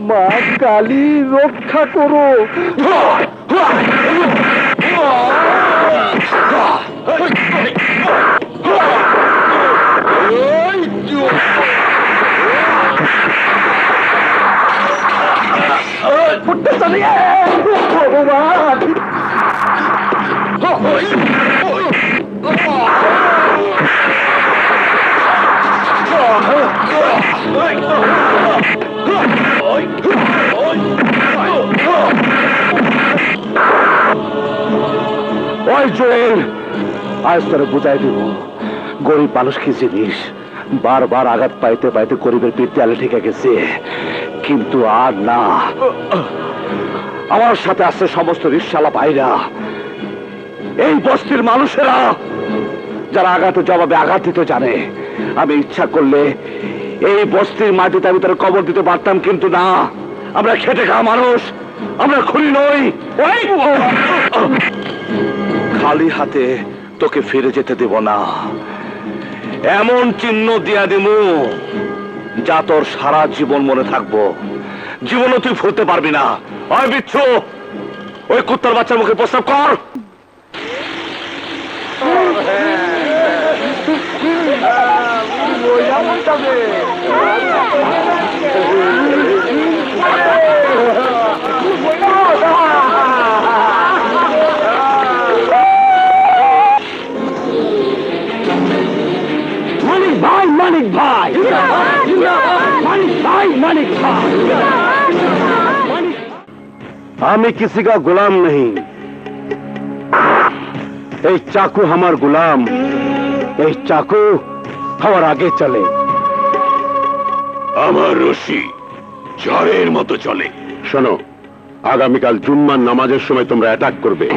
Speaker 4: মা কালী রক্ষা করো।
Speaker 1: ওই জোয়েল, আজ তোরে বুঝাই দিব গরিব মানুষ কি জিনিস। বারবার আঘাত পাইতে পাইতে গরিবের পিঠ দেয়ালে ঠেকে গেছে, কিন্তু আর না। আমার সাথে আছে সমস্ত রিকশালা ভাইরা, এই বস্তির মানুষেরা, যারা আঘাতের জবাবে আঘাত দিতে জানে। আমি ইচ্ছা করলে এই বস্তির মাটিতে আমি তার কবর দিতে পারতাম, কিন্তু না। আমরা খেটে খাওয়া মানুষ, আমরা খুনি নই। খালি হাতে তোকে ফিরে যেতে দেব না। এমন চিহ্ন দিয়া দিমু যা তোর সারা জীবন মনে থাকবো। জীবনও তুই ভুলতে পারবি না। ওই বিচ্ছু, ওই কুত্তার বাচ্চার মুখে প্রস্তাব কর।
Speaker 4: মানিক ভাই, মানিক ভাই, মানিক ভাই, মানিক ভাই।
Speaker 1: আমি किसी का गुलाम नहीं। এই চাকু আমার গুলাম, এই চাকু আমার আগে চলে। আমার রশি ঝড়ের মতো চলে। শোনো, আগামীকাল জুম্মার নামাজের সময় তোমরা অ্যাটাক করবে।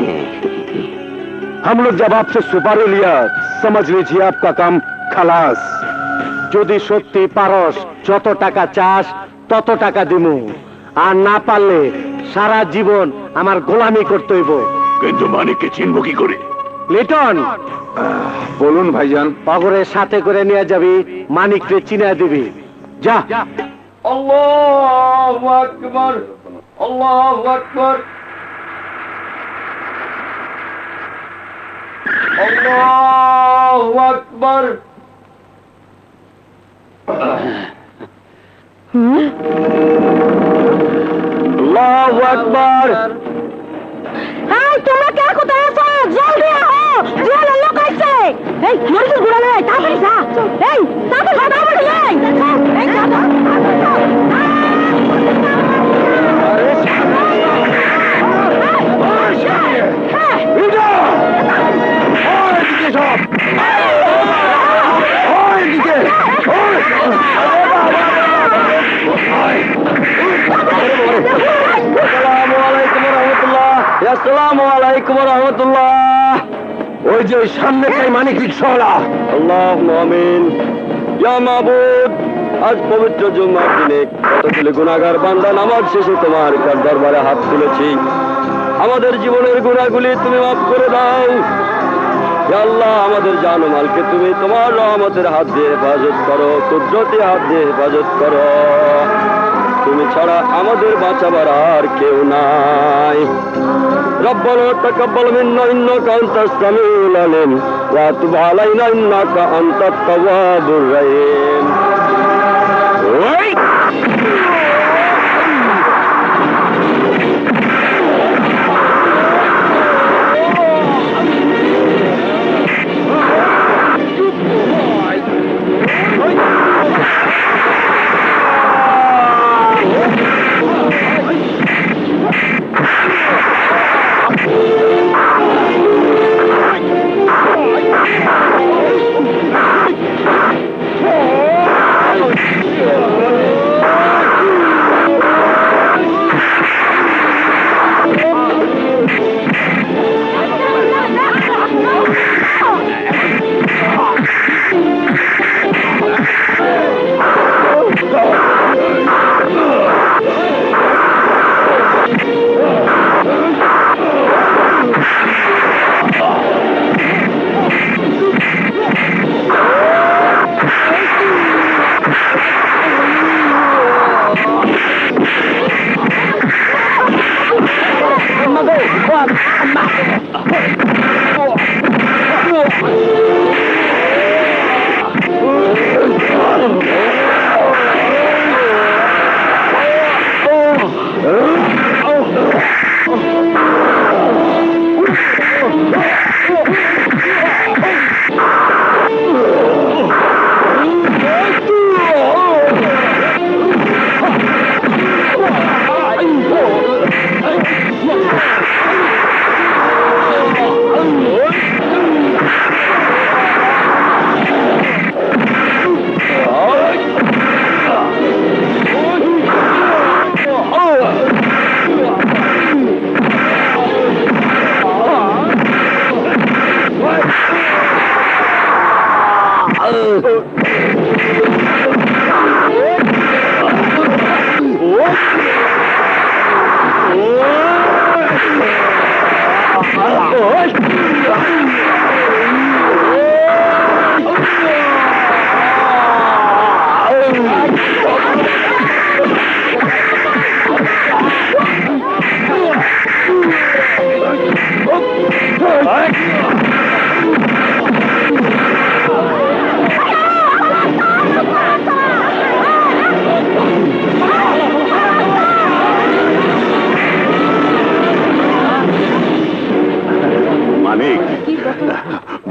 Speaker 4: हम लोग जब आपसे सुपारी लिया समझ लीजिए आपका काम खलास। যদি সত্যি পারস যত টাকা চাস তত টাকা দিমু, আর না পারলে সারা জীবন আমার গোলামি করতে হইব।
Speaker 1: কিন্তু মানিককে চিনব কি করে?
Speaker 4: লিটন,
Speaker 7: বলুন ভাইজান।
Speaker 4: পাগরের সাথে করে নিয়ে যাবি, মানিককে চিনা দিবি। যা।
Speaker 5: আল্লাহু আকবার, আল্লাহু আকবার, আল্লাহু আকবার। আল্লাহু আকবার।
Speaker 3: এই তোমরা কে কোথায় আছো? জলদি আহো, জেলে লোক আইছে। এই মরিচ গুড়া নে, তাড়াতাড়ি যা। এই তাড়াতাড়ি নে। এই যা যা।
Speaker 5: আসসালামু আলাইকুম রহমতুল্লাহ।
Speaker 4: ওই যে সামনে তাই মানিক রিকশাওয়ালা।
Speaker 5: আল্লাহুম্মা আমিন। ইয়া মাবুদ, আজ পবিত্র জুম্মার দিনে কতগুলি গুনাহগার বান্দা নামাজ শেষে তোমার দরবারে হাত তুলেছি। আমাদের জীবনের গুনাহগুলি তুমি মাফ করে দাও। ইয়া আল্লাহ, আমাদের জান ও মালকে তুমি তোমার রহমতের হাত দিয়ে হেফাজত করো, কুদরতি হাত দিয়ে হেফাজত করো। তুমি ছাড়া আমাদের বাঁচাবার আর কেউ নাই। ربنا تقبل منا إنك أنت السميع العليم وتب علينا إنك أنت التواب الرحيم.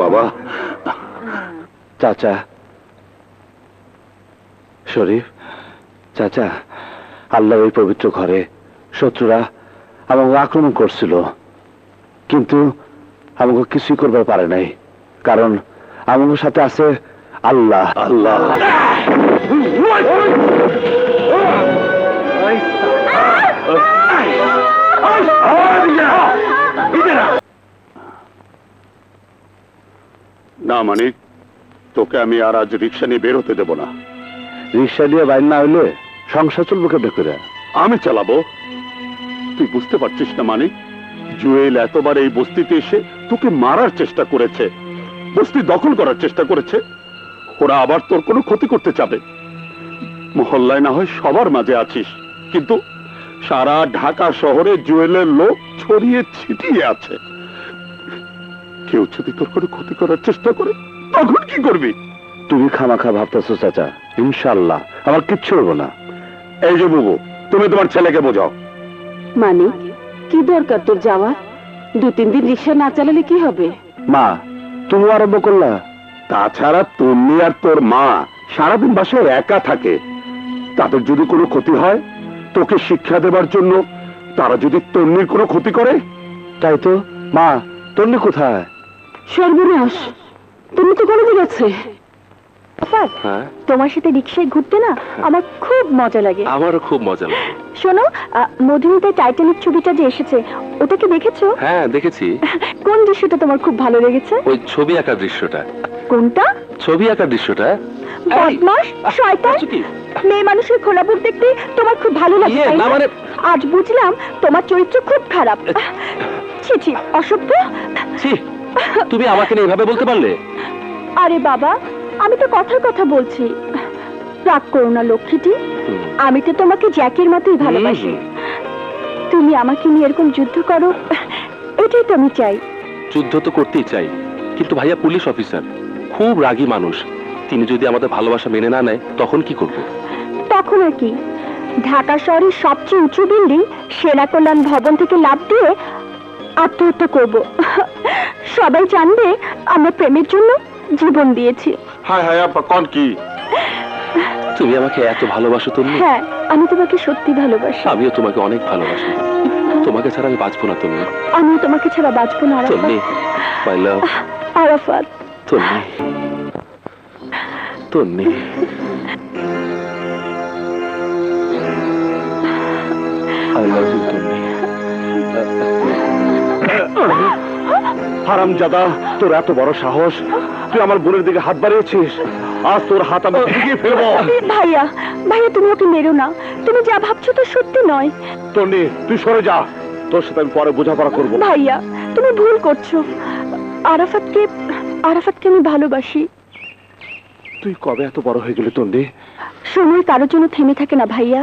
Speaker 1: বাবা,
Speaker 4: চাচা শরীফ, চাচা, আল্লাহ ওই পবিত্র ঘরে শত্রুরা আমাকে আক্রমণ করছিল, কিন্তু আমাকে কিছুই করবার পারে নাই, কারণ আমার সাথে আছে আল্লাহ। আল্লাহ
Speaker 1: মানিক, তোকে আমি আর আজ রিক্সা নিয়ে বের হতে দেব না।
Speaker 2: রিক্সা দিয়ে বাইর না হইলে সংসার চলবো কেমনে করে?
Speaker 1: আমি চালাবো। তুই বুঝতে পারছিস না মানিক, জুয়েল এতবার এই বস্তিতে এসে তোকে মারার চেষ্টা করেছে, বস্তি দখল করার চেষ্টা করেছে। ওরা আবার তোর কোনো ক্ষতি করতে চাবে। মহল্লায় না হয় সবার মাঝে আছিস, কিন্তু সারা ঢাকা শহরে জুয়েলের লোক ছড়িয়ে ছিটিয়ে আছে। কেউ যদি তোর কোনো ক্ষতি করার চেষ্টা করে তখন কি করবি?
Speaker 2: তুমি খামাখা ভাবতেছো চাচা, ইনশাল্লাহ আমার কিচ্ছু হবো না।
Speaker 1: এই যে বুবু, তুমি তোমার ছেলেকে বোঝাও।
Speaker 3: মানিক, কি দরকার তোর যাওয়া? 2-3 দিন রিক্সা না চালালে কি হবে?
Speaker 2: মা, তুমি আরম্ভ করলা।
Speaker 1: তাছাড়া তুমি আর তোর মা সারাদিন বাসায় একা থাকে, তাদের যদি কোনো ক্ষতি হয়, তোকে শিক্ষা দেবার জন্য তারা যদি তন্নির কোনো ক্ষতি করে?
Speaker 2: তাই তো। মা, তন্নি কোথায়?
Speaker 3: সর্বনাশ, তুমি তো কলেজে গেছে।
Speaker 8: তোমার সাথে রিক্সায় ঘুরতে না আমার খুব মজা লাগে।
Speaker 5: আমারও খুব মজা লাগে।
Speaker 8: শোনো, মধুমিতার টাইটানিক ছবিটা যে এসেছে, ওটা কি দেখেছো?
Speaker 5: হ্যাঁ, দেখেছি।
Speaker 8: কোন দৃশ্যটা তোমার খুব ভালো লেগেছে?
Speaker 5: ওই ছবি আঁকার দৃশ্যটা।
Speaker 8: কোনটা?
Speaker 5: ছবি আঁকার দৃশ্যটা।
Speaker 8: বদমাস, শয়তান, মেয়ে মানুষের খোলা বুক দেখতে তোমার খুব ভালো লাগে, তাই না? আজ বুঝলাম তোমার চরিত্র খুব খারাপ। ছি ছি, অসভ্য।
Speaker 5: ছি, তুমি আমাকে নিয়ে এভাবে বলতে পারলে?
Speaker 8: আরে বাবা, আমি তো কথার কথা বলছি, রাগ করো না লক্ষ্মীটি। আমি তো তোমাকে জ্যাকের মতোই ভালোবাসি। তুমি আমাকে নিয়ে এরকম যুদ্ধ করো, এটাই তো আমি চাই।
Speaker 5: যুদ্ধ তো করতেই চাই, কিন্তু ভাইয়া পুলিশ অফিসার, খুব রাগী মানুষ। তিনি যদি আমাদের ভালোবাসা মেনে না নেয় তখন কি করব?
Speaker 8: তখন আর কি, ঢাকা শহরের সবচেয়ে উঁচু বিল্ডিং সেনা কল্যাণ ভবন থেকে লাফ দিয়ে আত্মহত্যা করব। সবাই জানবে আমরা প্রেমের জন্য জীবন দিয়েছি।
Speaker 1: হায় হায় আপা, কোন কি?
Speaker 5: তুমি আমাকে এত ভালোবাসো তুমি?
Speaker 8: হ্যাঁ, আমি তোমাকে সত্যি ভালোবাসি।
Speaker 5: আমিও তোমাকে অনেক ভালোবাসি। তোমাকে ছাড়া আমি বাঁচবো না তুমি।
Speaker 8: আমিও তোমাকে ছাড়া বাঁচবো না
Speaker 5: তন্নি, মাই লাভ।
Speaker 8: আরাফাত।
Speaker 5: তন্নি, তন্নি।
Speaker 2: আই লাভ ইউ তন্নি।
Speaker 1: হারামজাদা, তোর এত বড় সাহস, তুই আমার বোনের দিকে হাত বাড়িয়েছিস। আজ তোর হাত আমি ভেঙে ফেলবো।
Speaker 8: ভাইয়া, ভাইয়া তুমি ওকে মেরো না। তুমি যা ভাবছো তো সত্যি নয়।
Speaker 1: তন্নি, তুই সরে যা, তোর সাথে আমি পরে বোঝাপড়া করবো।
Speaker 8: ভাইয়া, তুমি ভুল করছো। আরাফাতকে আমি ভালোবাসি।
Speaker 2: তুই কবে এত বড় হয়ে গেলি তন্নি?
Speaker 8: সময় কারোর জন্য থেমে থাকে না ভাইয়া,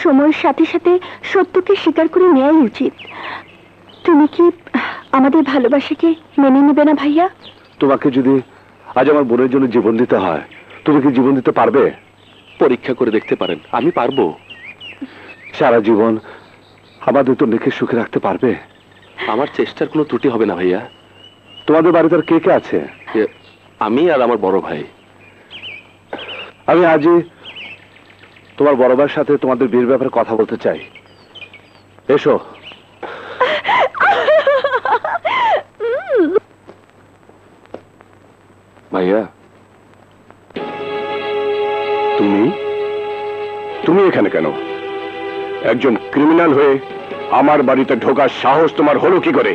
Speaker 8: সময়ের সাথে সাথে সত্যকে স্বীকার করে নেওয়াই উচিত। তুমি কি আমাদের ভালোবাসাকে মেনে নেবে না ভাইয়া?
Speaker 2: তোমাকে যদি আজ আমার বোনের জন্য জীবন দিতে হয়, তুমি কি জীবন দিতে পারবে?
Speaker 5: পরীক্ষা করে দেখতে পারেন, আমি পারবো।
Speaker 2: সারা জীবন আমাদের তন্নিকে সুখে রাখতে পারবে?
Speaker 5: আমার চেষ্টার কোনো ত্রুটি হবে না ভাইয়া।
Speaker 2: তোমাদের বাড়িতে আর কে কে আছে?
Speaker 5: আমি আর আমার বড় ভাই।
Speaker 2: আমি আজই তোমার বড় ভাইয়ের সাথে তোমাদের বিয়ের ব্যাপারে কথা বলতে চাই। এসো।
Speaker 7: ভাইয়া, তুমি তুমি এখানে কেন? একজন ক্রিমিনাল হয়ে আমার বাড়িতে ঢোকার সাহস তোমার হলো কি করে?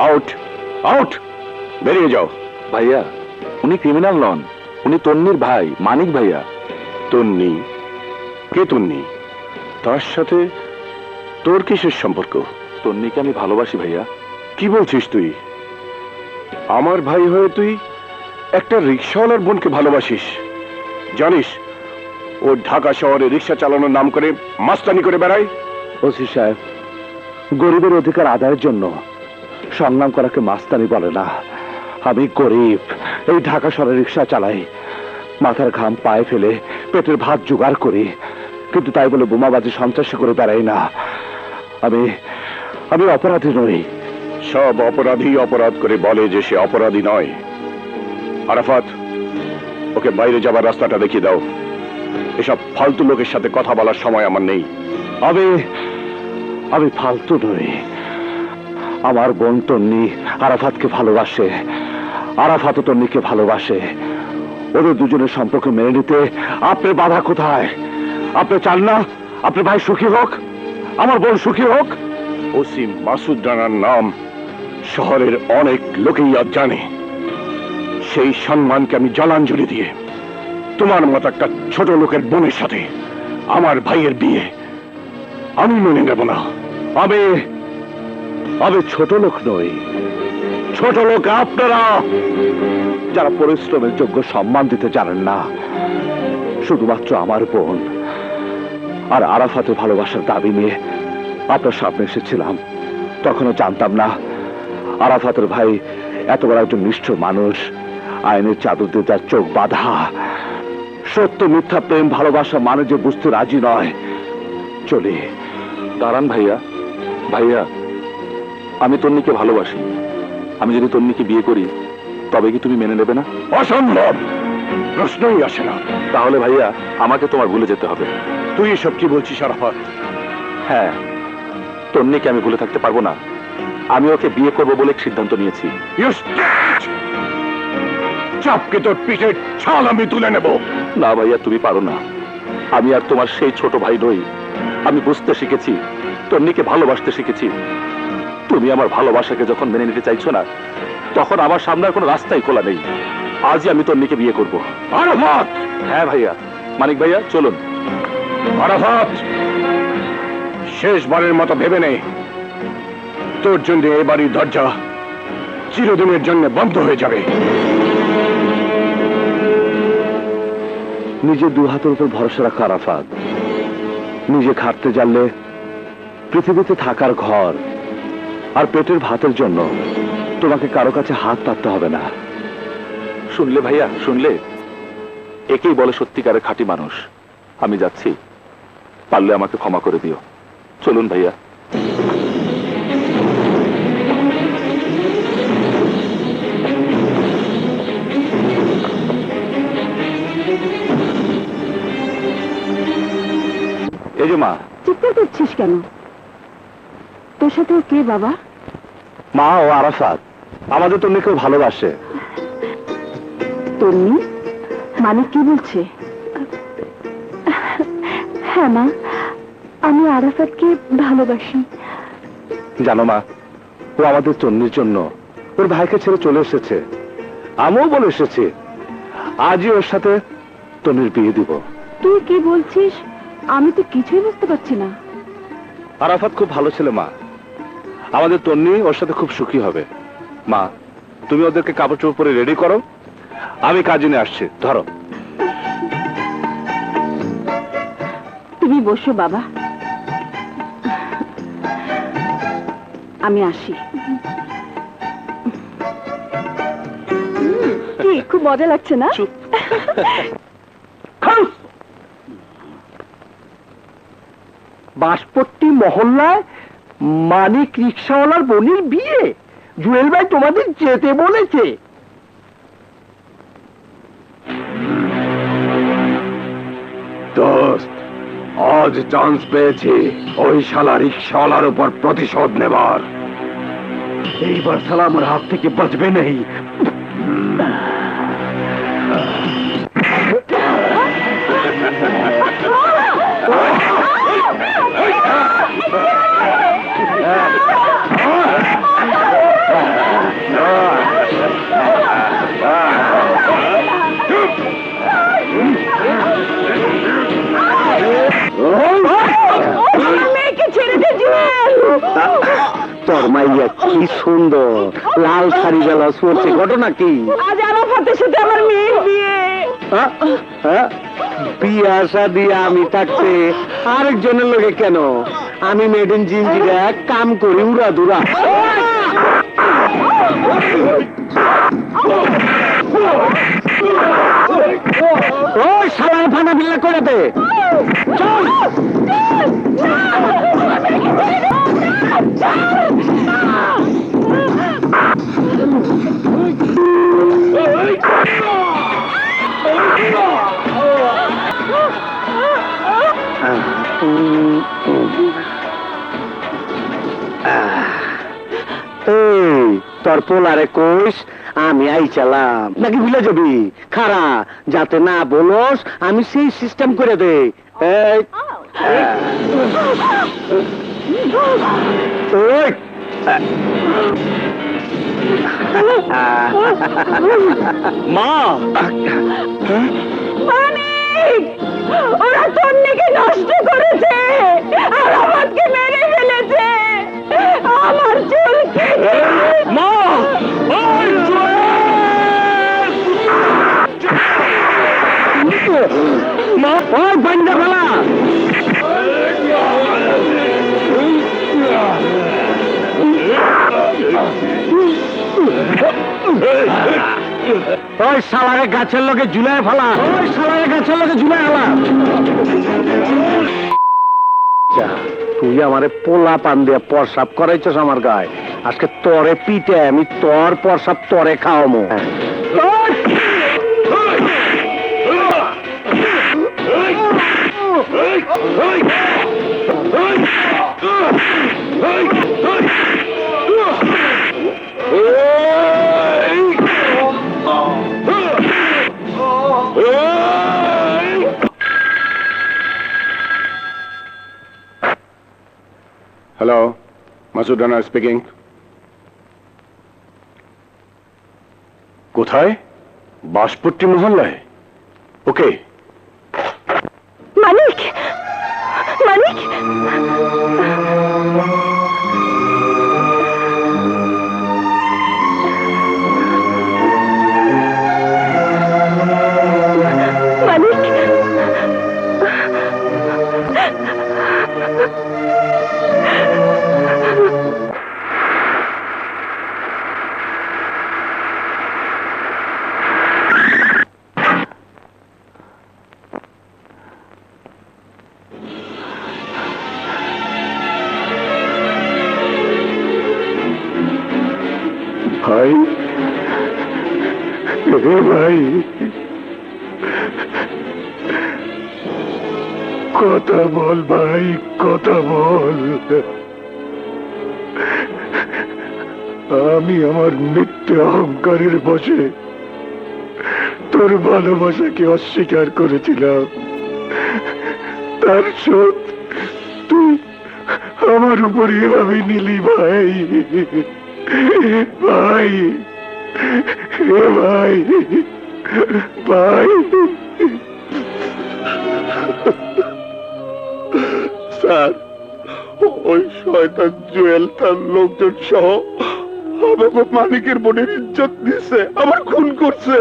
Speaker 7: আউট, আউট, বেরিয়ে যাও।
Speaker 2: ভাইয়া, উনি ক্রিমিনাল নন, উনি তন্নির ভাই, মানিক ভাইয়া।
Speaker 7: তন্নি? কে তন্নি? তার সাথে তোর কিসের সম্পর্ক?
Speaker 2: তন্নিকে আমি ভালোবাসি ভাইয়া।
Speaker 7: কি বলছিস তুই? আমার ভাই হয়ে তুই একটা রিক্সাওয়ালার বোনকে ভালোবাসিস? জানিস ও ঢাকা শহরে রিক্সা চালানোর নাম করে মাস্তানি করে বেড়ায়?
Speaker 2: ওসি সাহেব, গরিবের অধিকার আদায়ের জন্য সংগ্রাম করাকে মাস্তানি বলে না। আমি গরিব, এই ঢাকা শহরে রিক্সা চালাই, মাথার ঘাম পায়ে ফেলে পেটের ভাত জোগাড় করি, কিন্তু তাই বলে বোমাবাজি সন্ত্রাসী করে বেড়াই না। আমি আমি অপরাধী নই।
Speaker 7: সব অপরাধী অপরাধ করে বলে যে সে অপরাধী নয়। আরাফাত, ওকে বাইরে যাবার রাস্তাটা দেখিয়ে দাও। এসব ফালতু লোকের সাথে কথা বলার সময় আমার নেই।
Speaker 2: আমি ফালতু নই। আমার বোন তন্নি আরাফাতকে ভালোবাসে, আরাফাতও তন্নিকে ভালোবাসে। ওদের দুজনের সম্পর্ক মেনে নিতে আপনার বাধা কোথায়? আপনি চান না আপনার ভাই সুখী হোক, আমার বোন সুখী হোক?
Speaker 7: ওসি মাসুদ রানার নাম শহরের অনেক লোকেই আজ জানে।
Speaker 1: সেই সম্মানকে আমি জলাঞ্জলি দিয়ে তোমার মতো একটা ছোট লোকের বোনের সাথে আমার ভাইয়ের বিয়ে আমি মেনে নেব না। আমি ছোট লোক নই, ছোট লোক আপনারা, যারা পরিশ্রমের যোগ্য সম্মান দিতে জানেন না। শুধুমাত্র আমার বোন আর আরাফাতের ভালোবাসার দাবি নিয়ে আপনার সামনে এসেছিলাম। তখনও জানতাম না আরাফাতের ভাই এত বড় একজন নিষ্ঠুর মানুষ, আইনের চাদর দিয়ে তার চোখ বাঁধা। সত্য মিথ্যা প্রেম ভালোবাসা মানে যে বুঝতে রাজি নয়। চলি।
Speaker 7: দাঁড়ান ভাইয়া, ভাইয়া আমি তন্নিকে ভালোবাসি। আমি যদি তন্নিকে বিয়ে করি তবে কি তুমি মেনে নেবে না?
Speaker 1: অসম্ভব, প্রশ্নই আসে না।
Speaker 7: তাহলে ভাইয়া আমাকে তোমার ভুলে যেতে হবে।
Speaker 1: তুই এসব কি বলছিস আরাফাত?
Speaker 7: হ্যাঁ, তন্নিকে আমি ভুলে থাকতে পারবো না। আমি ওকে বিয়ে করবো বলে সিদ্ধান্ত নিয়েছি।
Speaker 1: চাপকে তোর পিঠের ছাল আমি তুলে নেব।
Speaker 7: না ভাইয়া, তুমি পারো না। আমি আর তোমার সেই ছোট ভাই নই। আমি বুঝতে শিখেছি, তন্নিকে ভালোবাসতে শিখেছি। তুমি আমার ভালোবাসাকে যখন মেনে নিতে চাইছো না, তখন আমার সামনে আর কোনো রাস্তাই খোলা নেই। আজই আমি তন্নিকে বিয়ে করবো।
Speaker 1: আরাফাত!
Speaker 7: হ্যাঁ ভাইয়া। মানিক ভাইয়া চলুন।
Speaker 1: আরাফাত, শেষবারের মতো ভেবে নে, তোর জন্য এই বাড়ির দরজা চিরদিনের জন্য বন্ধ হয়ে যাবে। নিজে দু হাতের উপর ভরসা রাখা আরাফাত, নিজে খাটতে জানলে পৃথিবীতে থাকার ঘর আর পেটের ভাতের জন্য তোমাকে কারো কাছে হাত পাততে হবে না।
Speaker 7: শুনলে ভাইয়া, শুনলে? একেই বলে সত্যিকারের খাঁটি মানুষ। আমি যাচ্ছি, পারলে আমাকে ক্ষমা করে দিও। চলুন ভাইয়া।
Speaker 1: এই যে মা।
Speaker 3: চিৎকার করছিস কেন? তোর সাথে কে বাবা?
Speaker 1: মা, ও আরাফাত। আমাদের তন্নিকেও ভালোবাসে।
Speaker 3: তন্নি মানে কি বলছে?
Speaker 8: হ্যাঁ মা, আমি আরাফাতকে ভালোবাসি।
Speaker 1: জানো মা, ও আমাদের তন্নির জন্য ওর ভাইকে ছেড়ে চলে এসেছে। আমিও বলে এসেছি আজই ওর সাথে তন্নির বিয়ে দিব।
Speaker 3: তুই কি বলছিস? আমি তো কিছুই বুঝতে পারছি না।
Speaker 1: আরাফাত খুব ভালো ছেলে মা, আমাদের তন্নি ওর সাথে খুব সুখী হবে। মা, তুমি ওদেরকে কাপড় চোপড় পরে রেডি করো, আমি কাজে নিয়ে আসছি। ধরো।
Speaker 3: তুমি বসো বাবা, আমি আসি।
Speaker 8: কি খুব মজা লাগছে না?
Speaker 4: বাঁশপট্টি মহল্লায় মানিক রিক্সাওয়ালার বোনের বিয়ে। জুয়েল ভাই তোমাদের যেতে বলেছে।
Speaker 1: দোস্ত, আজ চান্স পেয়েছি ওই শালা রিক্সাওয়ালার উপর প্রতিশোধ নেবার। এইবার শালা আমার হাত থেকে বাঁচবে নেই।
Speaker 3: মেয়েকে ছেড়ে দে জুয়েল।
Speaker 4: তোর মাইয়া কি সুন্দর লাল শাড়ি বেলা পড়ছে, ঘটনা কি?
Speaker 3: আজ আরাফাতের সাথে আমার মেয়ের বিয়ে।
Speaker 4: বিয়া শাদি আমি থাকতে আরেকজনের লোকে কেন? আমি মেড ইন জিঞ্জিরা কাম করি উড়া দুরা। ওই সালার ফানা বিল্লা করে দে। চল। তোর পোলারে কোষ আমি আইচালাম নাকি ভুলে যাবি? খারা যাতে না বলস, আমি সেই সিস্টেম করে দে। মা
Speaker 3: মানিক, ওরা তন্নিকে নষ্ট করেছে আর আমাকে মেরে ফেলেছে। আমার চুল কেটে
Speaker 4: মা মা ওই বান্দা ফেলা ওই শালারে গাছের লগে ঝুলায় ফেলা, ওই শালারে গাছের লগে ঝুলায় ফেলা। তুই আমারে পোলা পান দিয়ে প্রসাব করাইছস আমার গায়ে, আজকে তরে পিটে আমি তোর প্রসাব তরে খাওয়ামো।
Speaker 1: Hello, Masud Rana speaking. কোথায়? বাঁশপট্টি মহল্লায়। ওকে।
Speaker 8: মানিক, মানিক, মানিক,
Speaker 1: ভাই, এ ভাই, কথা বল ভাই, কথা বল। আমি আমার মিথ্যে অহংকারের বশে তোর ভালোবাসাকে অস্বীকার করেছিলাম, তার শোধ তুই আমার উপর এভাবে নিলি ভাই। ভাই, এ ভাই, ভাই। স্যার, ওই শয়তান জুয়েল তার লোকজন সহ আমাকে মালিকের বোনের ইজ্জত দিছে, আমার খুন করছে।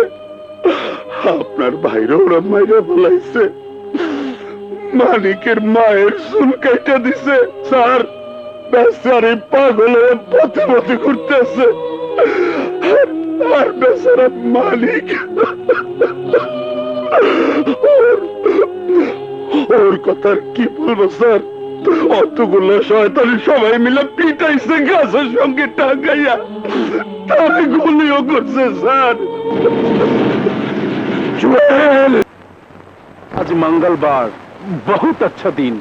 Speaker 1: আপনার ভাইরা ওরা মাইরা ফেলাইছে, মালিকের মায়ের চুল কেটে দিছে। স্যার, বেচারি পাগল হয়ে পথে পথে ঘুরতেছে, আর বেচারা মালিক ওর কথা কি বলবো স্যার? অতগুলো শয়তান সবাই মিলে পিটাইছে গাছের সঙ্গে টাঙ্গাইয়া, তারে গুলিও করছে স্যার।
Speaker 4: আজ মঙ্গলবার, বহুত আচ্ছা দিন,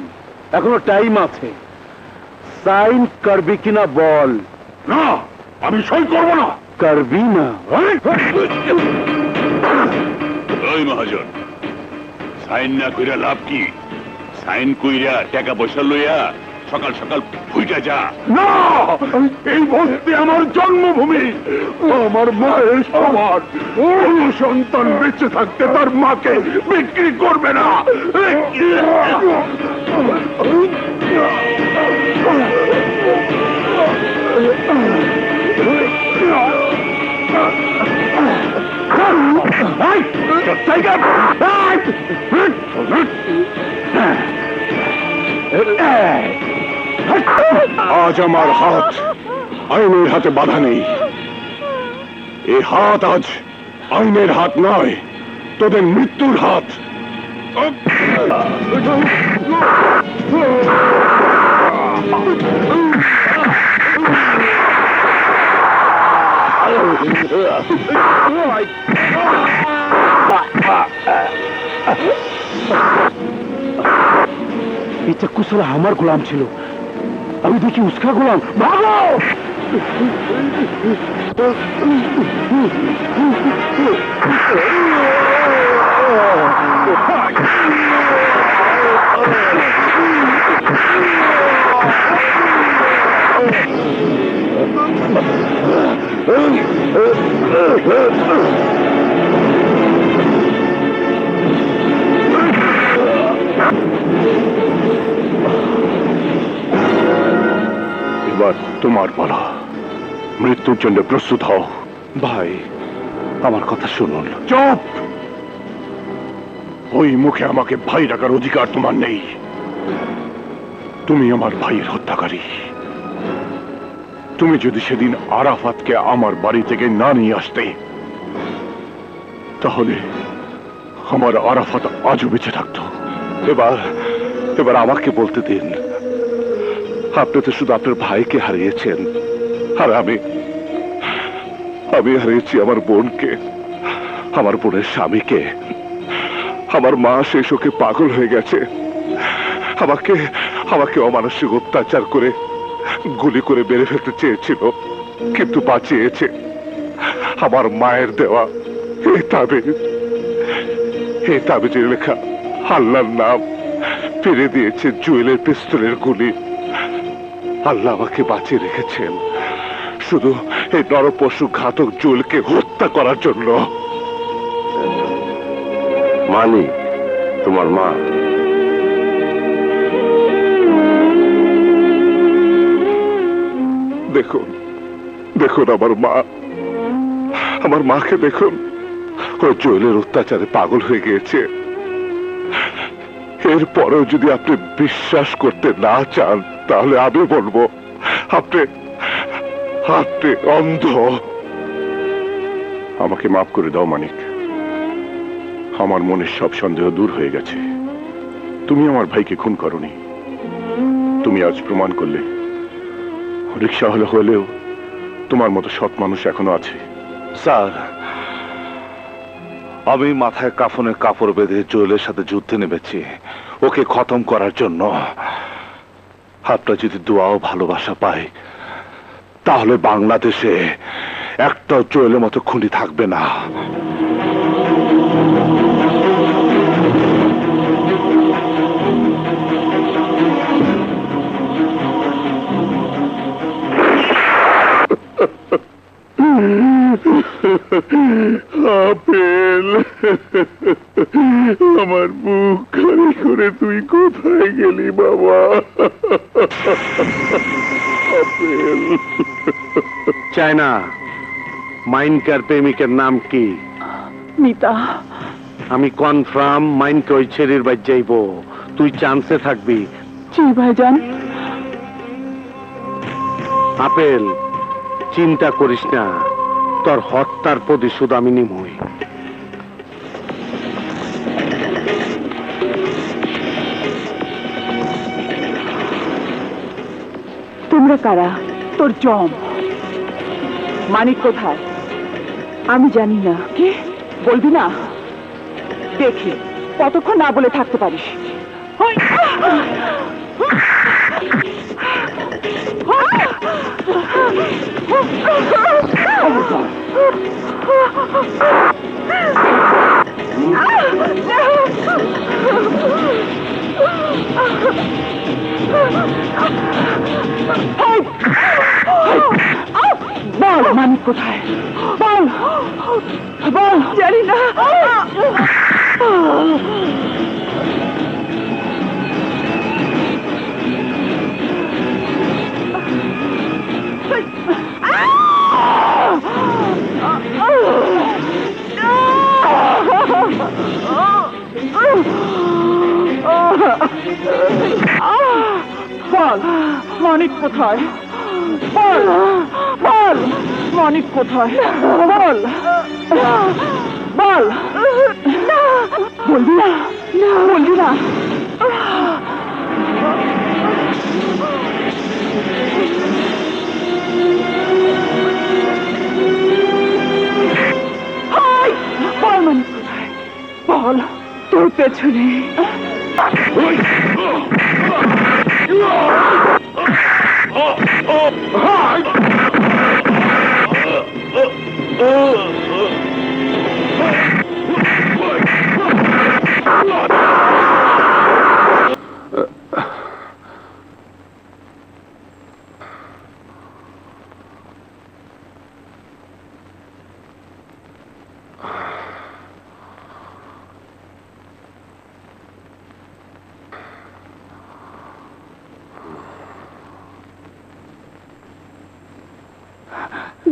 Speaker 4: এখনো টাইম আছে। সাইন করবি কিনা বল।
Speaker 1: না, আমি সই করবো না।
Speaker 4: করবি না?
Speaker 9: ওই মহাজন, সাইন না কইরা লাভ কি? সাইন কইরা টাকা পয়সা লইয়া সকাল সকাল ফুইটা যা।
Speaker 1: না, এই বস্তি আমার জন্মভূমি, আমার মায়ের সমান। কোন সন্তান বেঁচে থাকতে তার মাকে বিক্রি করবে না। আজ আমার হাত আইনের হাতে বাধা নেই। এই হাত আজ আইনের হাত নয়, তোদের মৃত্যুর হাত।
Speaker 4: এটা কুশল আমার গোলাম ছিল, আমি দেখি উস্কা গোলাম। ভাগো!
Speaker 9: তোমার বলা মৃত্যুর জন্য প্রস্তুত হও।
Speaker 1: ভাই আমার কথা শুনুন।
Speaker 9: চুপ! ওই মুখে আমাকে ভাই ডাকার অধিকার তোমার নেই। তুমি আমার ভাইয়ের হত্যাকারী। তুমি যদি সেদিন আরাফাতকে আমার বাড়ি থেকে না নিয়ে আসতে, তাহলে আমার আরাফাত আজও বেঁচে থাকতো।
Speaker 1: এবার আমাকে বলতে দিন, আপনি তো শুধু আপনার ভাইকে হারিয়েছেন, আর আমি হারিয়েছি আমার বোনকে, আমার বোনের স্বামীকে। আমার মা সেই শোকে পাগল হয়ে গেছে। আমাকে অমানসিক অত্যাচার করে গুলি করে মেরে ফেলতে চেয়েছিল, কিন্তু বাঁচিয়েছে আমার মায়ের দেওয়া এই তাবিজে লেখা আল্লাহর নাম। ফিরে দিয়েছে জুয়েলের পিস্তলের গুলি। আল্লাহ আমাকে বাঁচিয়ে রেখেছেন শুধু এই নরপশু ঘাতক জুয়েলকে হত্যা করার জন্য।
Speaker 7: মানি তোমার মা।
Speaker 1: দেখুন আমার মাকে দেখুন, ও জুয়েলের অত্যাচারে পাগল হয়ে গিয়েছে। এরপরেও যদি আপনি বিশ্বাস করতে না চান, তাহলে আমি বলবো আপনি অন্ধ।
Speaker 9: আমাকে মাফ করে দাও মানিক। আমার মনের সব সন্দেহ দূর হয়ে গেছে। তুমি আমার ভাইকে খুন করনি। তুমি আজ প্রমাণ করলে রিক্সা হলেও তোমার মতো সৎ মানুষ এখনো আছে।
Speaker 1: স্যার, আমি মাথায় কাফনের কাপড় বেঁধে জুয়েলের সাথে যুদ্ধে নেমেছি ওকে খতম করার জন্য। আপনার যদি দোয়া ও ভালোবাসা পাই, তাহলে বাংলাদেশে একটাও জুয়েলের মতো খুনি থাকবে না।
Speaker 9: আপেল, আমার বুক খালি করে তুই কোথায় গেলি বাবা? আপেল।
Speaker 4: চায়না, মাইনকার প্রেমিকের নাম কি?
Speaker 3: মিতা।
Speaker 4: আমি কনফার্ম মাইনকে ওই ছেড়ির বাদ যাইব। তুই চান্সে থাকবি।
Speaker 3: জি ভাইজান।
Speaker 4: আপেল, চিন্তা করিস না, তোর হত্যার প্রতিশোধ আমি নিমই।
Speaker 3: তোমরা কারা? তোর জম। মানিক কোথায়? আমি জানি না। কি বলবি না? দেখি কতক্ষণ না বলে থাকতে পারিস। বল মানিক কোথায়? বল বল। জানি না। বল মানিক কোথায়? বল বল মানিক কোথায়? বল বল। বলবি না? বলবি না? বল মানিক কোথায়? বল। তোর পেছনে।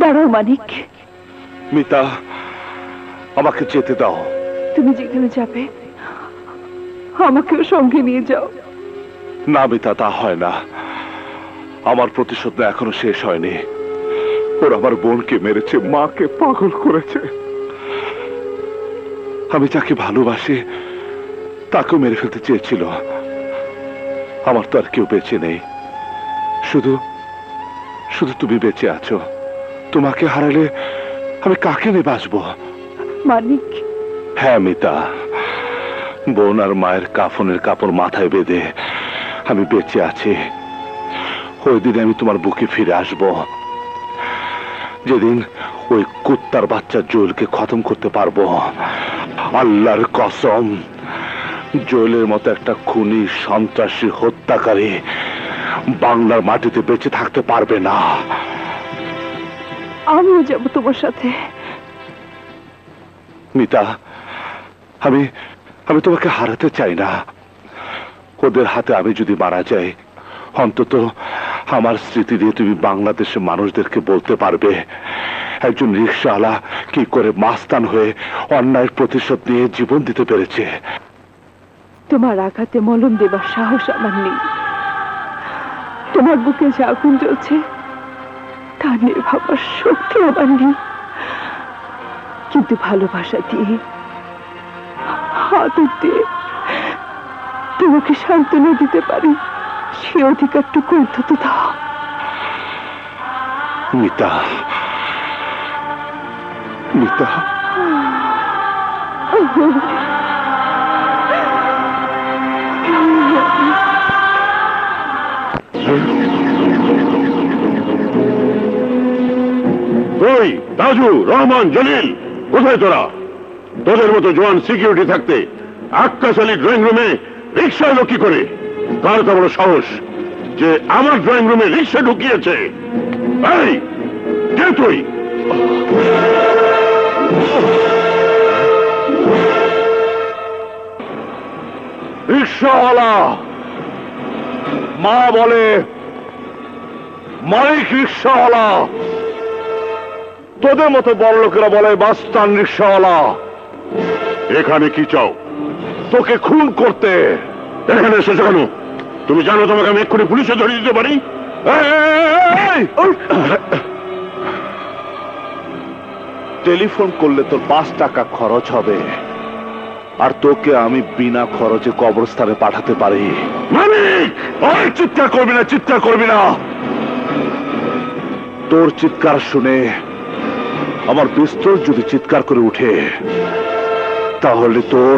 Speaker 3: দাঁড়াও মানিক,
Speaker 1: মিতা, আমাকে যেতে দাও।
Speaker 3: তুমি যেখানে যাবে আমাকেও সঙ্গে নিয়ে যাও।
Speaker 1: না মিতা, তা হয় না। আমার প্রতিশোধ না এখনো শেষ হয়নি। ওরা আমার বোনকে মেরেছে, মাকে পাগল করেছে। আমি যাকে ভালোবাসি তাকেও মেরে ফেলতে চেয়েছিল। আমার তো আর কেউ বেঁচে নেই, শুধু শুধু তুমি বেঁচে আছো। তোমাকে হারালে আমি কাকে নিয়ে বাঁচবো?
Speaker 3: মানিক,
Speaker 1: হ্যাঁ মিতা, বোন আর মায়ের কাফনের কাপড় মাথায় বেঁধে আমি বেঁচে আছি। ওই দিন আমি তোমার বুকে ফিরে আসব, যেদিন ওই কুত্তার বাচ্চা জোয়েলকে খতম করতে পারবো। আল্লাহর কসম, জোয়েলের মতো একটা খুনি, সন্ত্রাসী, হত্যাকারী বাংলার মাটিতে বেঁচে থাকতে পারবে না।
Speaker 3: আমিও যাব তোমার সাথে।
Speaker 1: মিতা, আমি আমি তোমাকে হারাতে চাই না। ওদের হাতে আমি যদি মারা যাই, অন্তত আমার স্মৃতি দিয়ে তুমি বাংলাদেশের মানুষদেরকে বলতে পারবে একজন রিকশাওয়ালা কি করে মাস্তান হয়ে অন্যায়ের প্রতিশোধ নিয়ে জীবন দিতে পেরেছে।
Speaker 3: তোমার আঘাতে মলম দেবার সাহস আমার নেই। তোমার বুকে যে আগুন জ্বলছে তা নিয়ে ভাবার শক্তি আমার নেই, কিন্তু ভালোবাসা দিয়ে, আদর দিয়ে তোমাকে সান্ত্বনা দিতে পারি। সে অধিকারটুকু অন্তত দাও।
Speaker 1: মিতা, মিতা,
Speaker 9: ওই রাজু, রহমান, জলিল, কোথায় তোরা? তোদের মতো জোয়ান সিকিউরিটি থাকতে আক্কাস আলী ড্রয়িং রুমে রিক্সা এলো কি করে? কার তো বড় সাহস যে আমার ড্রয়িং রুমে রিক্সা ঢুকিয়েছে? এই কে তুই?
Speaker 1: রিকশাওয়ালা, মা বলে মালিক রিকশাওয়ালা, তোদের মতো বড় লোকেরা বলে বাস্তান রিকশাওয়ালা।
Speaker 9: এখানে কি চাও?
Speaker 1: তোকে খুন করতে।
Speaker 9: এখানে এসেছো কেন? তুমি জানো তোমাকে আমি এক্ষুনি পুলিশে ধরিয়ে দিতে পারি।
Speaker 1: টেলিফোন করলে তোর 5 টাকা খরচ হবে, আর তোকে আমি বিনা খরচে কবরস্থানে পাঠাতে পারি।
Speaker 9: মালিক!
Speaker 1: ওই চিৎকার করবি না, চিৎকার করবি না। তোর চিৎকার শুনে আমার পিস্তল যদি চিৎকার করে উঠে, তাহলে তোর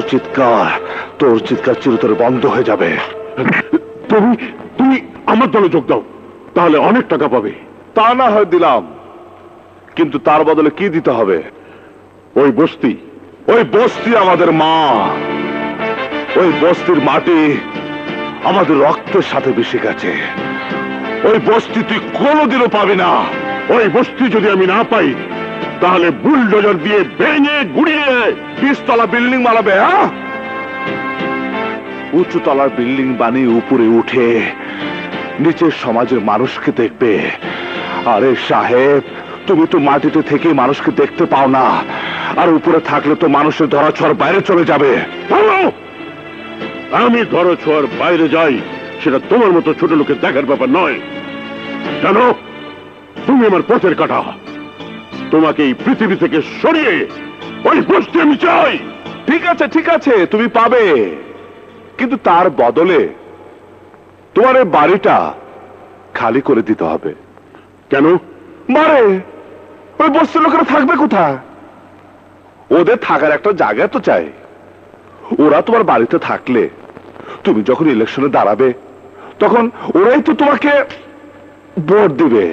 Speaker 1: চিৎকার চিরতরে বন্ধ হয়ে যাবে।
Speaker 9: তুমি তুমি আমার দলে যোগ দাও, তাহলে অনেক টাকা পাবে।
Speaker 1: তা না হয় দিলাম, কিন্তু তার বদলে কি দিতে হবে?
Speaker 9: ওই বস্তি
Speaker 1: ওই বস্তি আমাদের মা, ওই বস্তির মাটি আমাদের রক্তের সাথে মিশে গেছে। ওই বস্তি তুই কোনোদিনও পাবি না।
Speaker 9: ওই বস্তি যদি আমি না পাই, তাহলে বুলডোজার দিয়ে ভেঙে গুড়িয়ে
Speaker 1: 20 তলা বিল্ডিং বানাবে। হ্যাঁ, উঁচু তলার বিল্ডিং বানিয়ে উপরে উঠে নিচের সমাজের মানুষকে দেখবে। আরে সাহেব, তুমি তো মাটিতে থেকে মানুষকে দেখতে পাও না, আর উপরে থাকলে তো মানুষের ধরাছোঁয়ার বাইরে চলে যাবে।
Speaker 9: আমি ধরাছোঁয়ার বাইরে যাই, সেটা তোমার মতো ছোট লোকের দেখার ব্যাপার নয়। জানো, তুমি আমার পথের কাঁটা। তোমাকে এই পৃথিবী থেকে সরিয়ে ওই বস্তি আমি চাই।
Speaker 1: ঠিক আছে, ঠিক আছে, তুমি পাবে, কিন্তু তার বদলে তোমার এই বাড়িটা খালি করে দিতে হবে।
Speaker 9: কেন?
Speaker 1: মারে, ওই বস্তির লোকেরা থাকবে কোথায়? ওদের থাকার একটা জায়গা তো চাই। ওরা তোমার বাড়িতে থাকলে তুমি যখন ইলেকশনে দাঁড়াবে, তখন ওরাই তো তোমাকে ভোট দিবে।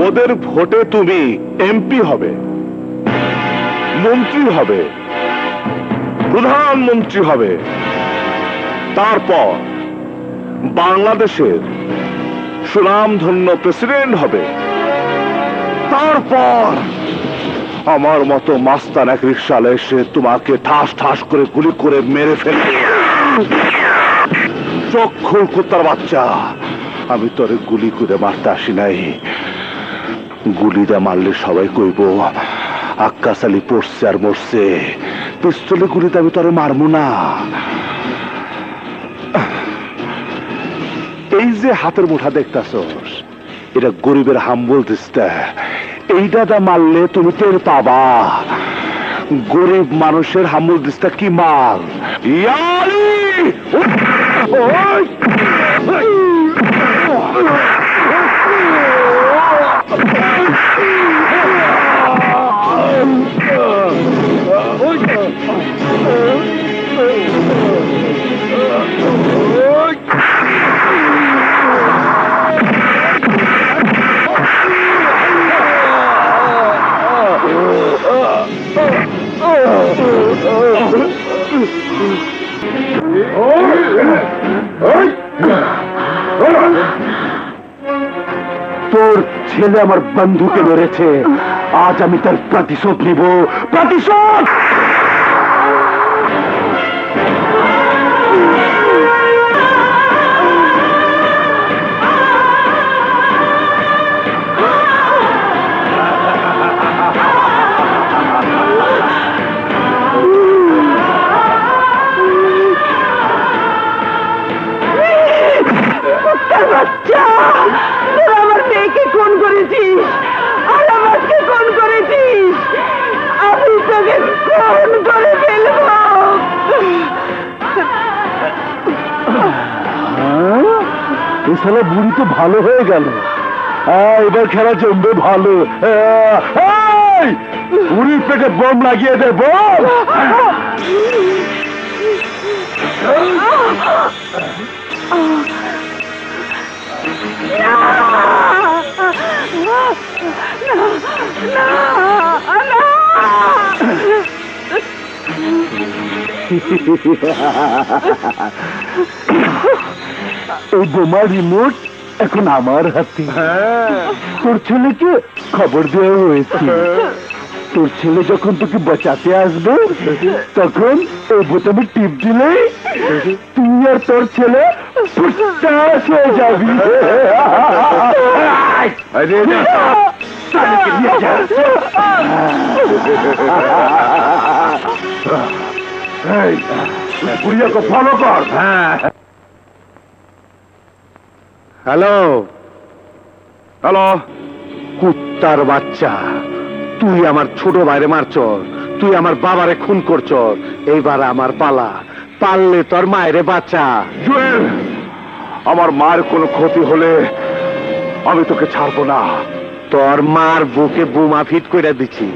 Speaker 1: ওদের ভোটে তুমি এমপি হবে, মন্ত্রী হবে, প্রধানমন্ত্রী হবে, তারপর বাংলাদেশের সুনামধন্য প্রেসিডেন্ট হবে। তারপর আমার মতো মাস্তান এক রিকশালে এসে তোমাকে ঠাস ঠাস করে গুলি করে মেরে ফেলে। চক্ষু কুত্তার বাচ্চা, আমি তোরে গুলি করে মারতে আসি নাই, গুলিটা মারলে সবাই কইব আক্কাস আলী পড়ছে আর মরছে, পিস্তলে গুলিতে আমি তোরে মারবো না। এই যে হাতের মুঠা দেখতাছস, এটা গরিবের হাম্বল দিস্তা, এইটা মারলে তুমি টের পাবা গরিব মানুষের হাম্বল দিস্তা কি মাল। ইয়ালি তোর ছেলে আমার বন্ধুকে মেরেছে, আজ আমি তার প্রতিশোধ নিব, প্রতিশোধ।
Speaker 3: আমার মেয়েকে খুন করেছিস আর আমাকে খুন করেছিস, আমি তোকে খুন করে ফেলব।
Speaker 1: এই শালা বুড়ি তো ভালো হয়ে গেল, এবার খেলা জমবে ভালো। বুড়ির পেটে বোম লাগিয়ে দে, বোম। এই বোমার রিমোট এখন আমার হাতে। তোর ছেলেকে খবর দেওয়া হয়েছে, তোর ছেলে যখন তোকে বাঁচাতে আসবে তখন ওই বোতামে টিপ দিলে তুই আর তোর ছেলে ফুটাস হয়ে যাবি। বুড়িয়াকে ফলো কর। হ্যালো হ্যালো, কুত্তার বাচ্চা, তুই আমার ছোট ভাইরে মারছ, তুই আমার বাবারে খুন করছ, এইবার আমার পালা, পারলে তোর মায়েরে বাচ্চা। জুয়েল, আমার মায়ের কোনো ক্ষতি হলে আমি তোকে ছাড়বো না। তোর মার বুকে বোমা ফিট করে দিছি,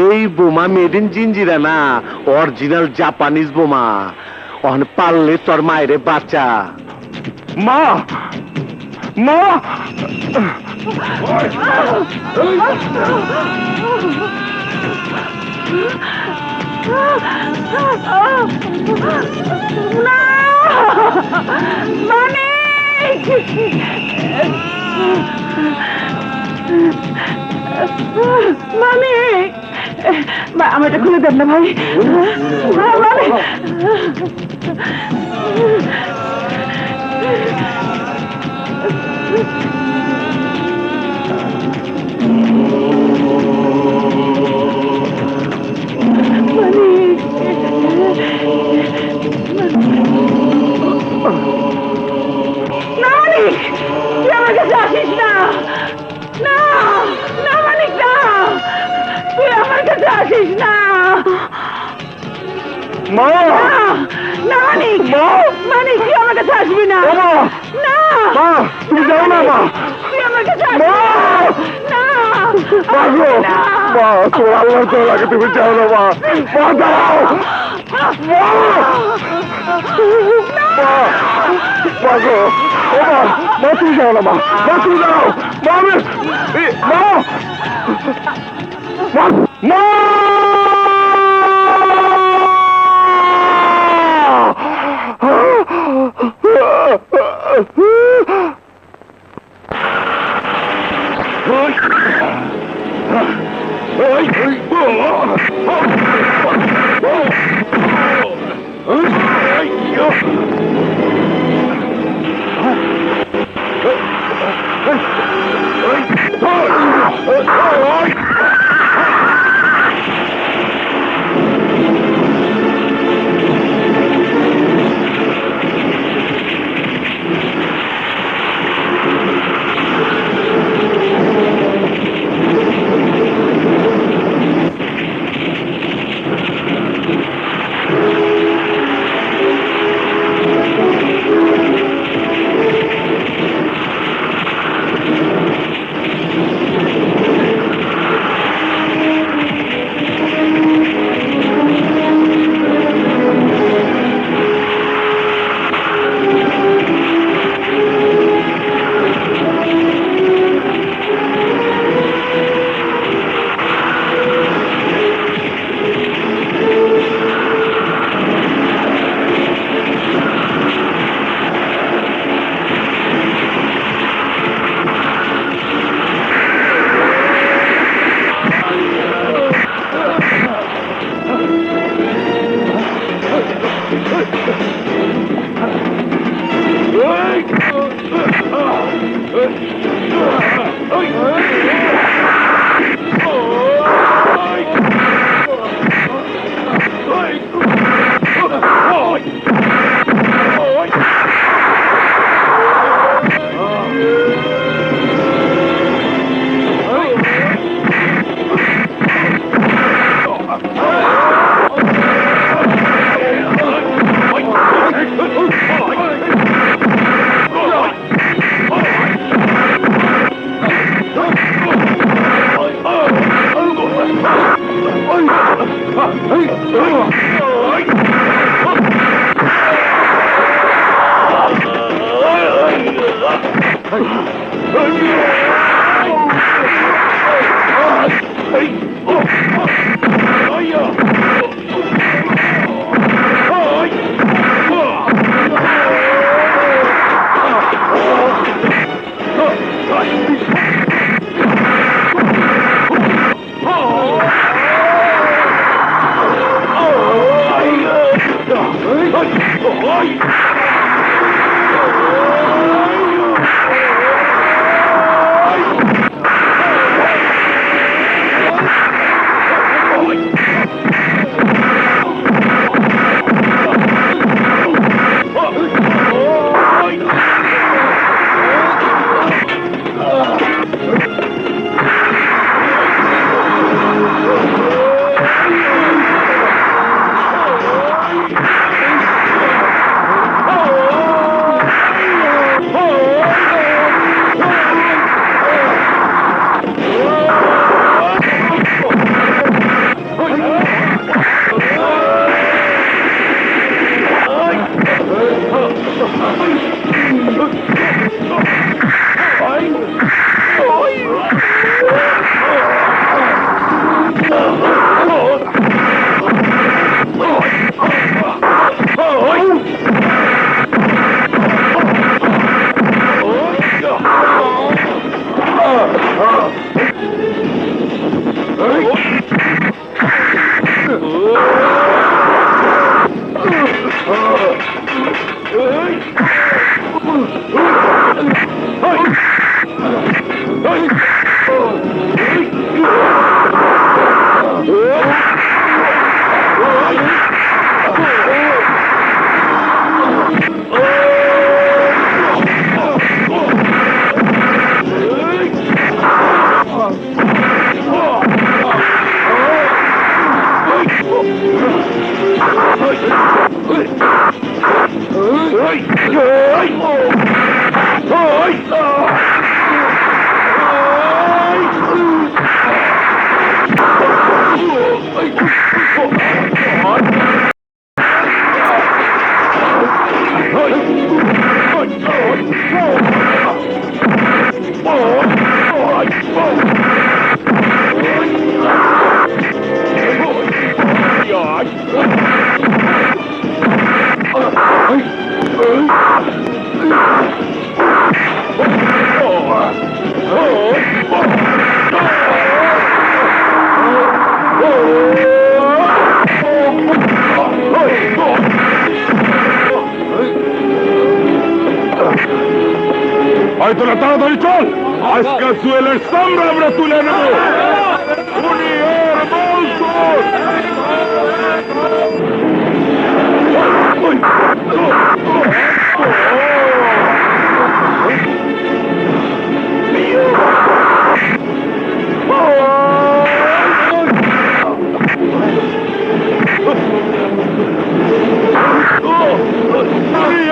Speaker 1: এই বোমা মেড ইন জিঞ্জিরা না, অরিজিনাল জাপানিজ বোমা। পারলে তোর মায়েরে বাচ্চা। মা মা,
Speaker 3: আমার এটা খুলে দেন না ভাই। আমার কাছে আসিস না, না না মানিক, না, তুই আমার কাছে আসিস না। মা, না মানিক, মানিক তুই আমার কাছে আসবি না। না মা, তুমি যাও না মা, তুই আমার কাছে আসবি না। মা, তোর আল্লাহর তো লাগে, তুমি যাও না মা। মা দাঁড়াও, মা তুমি যাও না মা, মা তুমি দাঁড়াও, মা মা
Speaker 9: তোরা তাড়াতাড়ি চল, আজকে জুয়েলের সামরা আমরা তুলে নেব। উনি ওর বলছুন।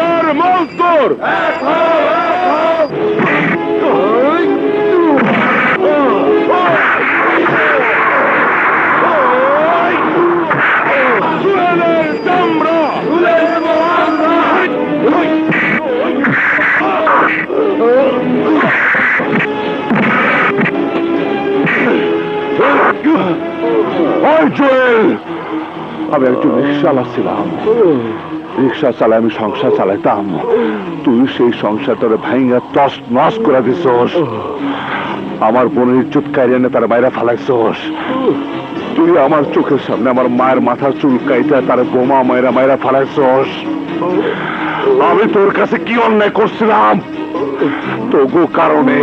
Speaker 9: আর মজদুর
Speaker 1: আমি একজন রিক্সাওয়ালা ছিলাম, রিক্সা চালাই আমি সংসার চালাইতাম। তুই সেই সংসার তোর ভাইঙ্গা তস নস করে দিছস, আমার বোনের ইজ্জত কাইরে এনে তার বাইরে ফালাইছস। তুই আমার চোখের সামনে আমার মায়ের মাথার চুল কাইটা তার বোমা মায়েরা মায়েরা ফালাইছস। আমি তোর কাছে কি অন্যায় করছিলাম? তোগো কারণে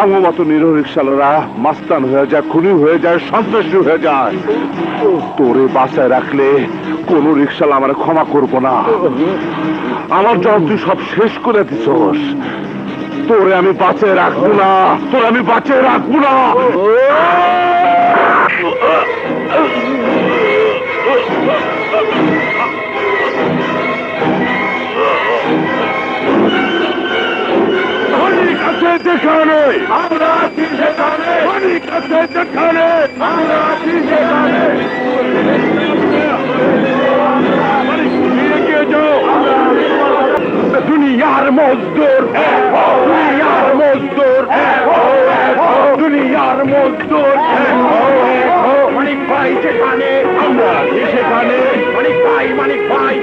Speaker 1: আমার মতো নিরহ রিক্সাওয়ালারা মাস্তান হয়ে যায়, খুনি হয়ে যায়, সন্ত্রাসী হয়ে যায়। তোরে বাসায় রাখলে কোন রিক্সাওয়ালা আমার ক্ষমা করবো না। আমার জন্য তুই সব শেষ করে দিছস। তোরে আমি বাঁচিয়ে রাখবো না, তোরে আমি বাঁচিয়ে রাখবো না। যেখানে আমরা আছি সেখানে, অনেক আছে যেখানে আমরা আছি সেখানে। এগিয়ে যাও,
Speaker 9: দুনিয়ার মজদুর দুনিয়ার মজদুর দুনিয়ার মজদুর মানিক ভাই যেখানে আমরা সেখানে মানিক ভাই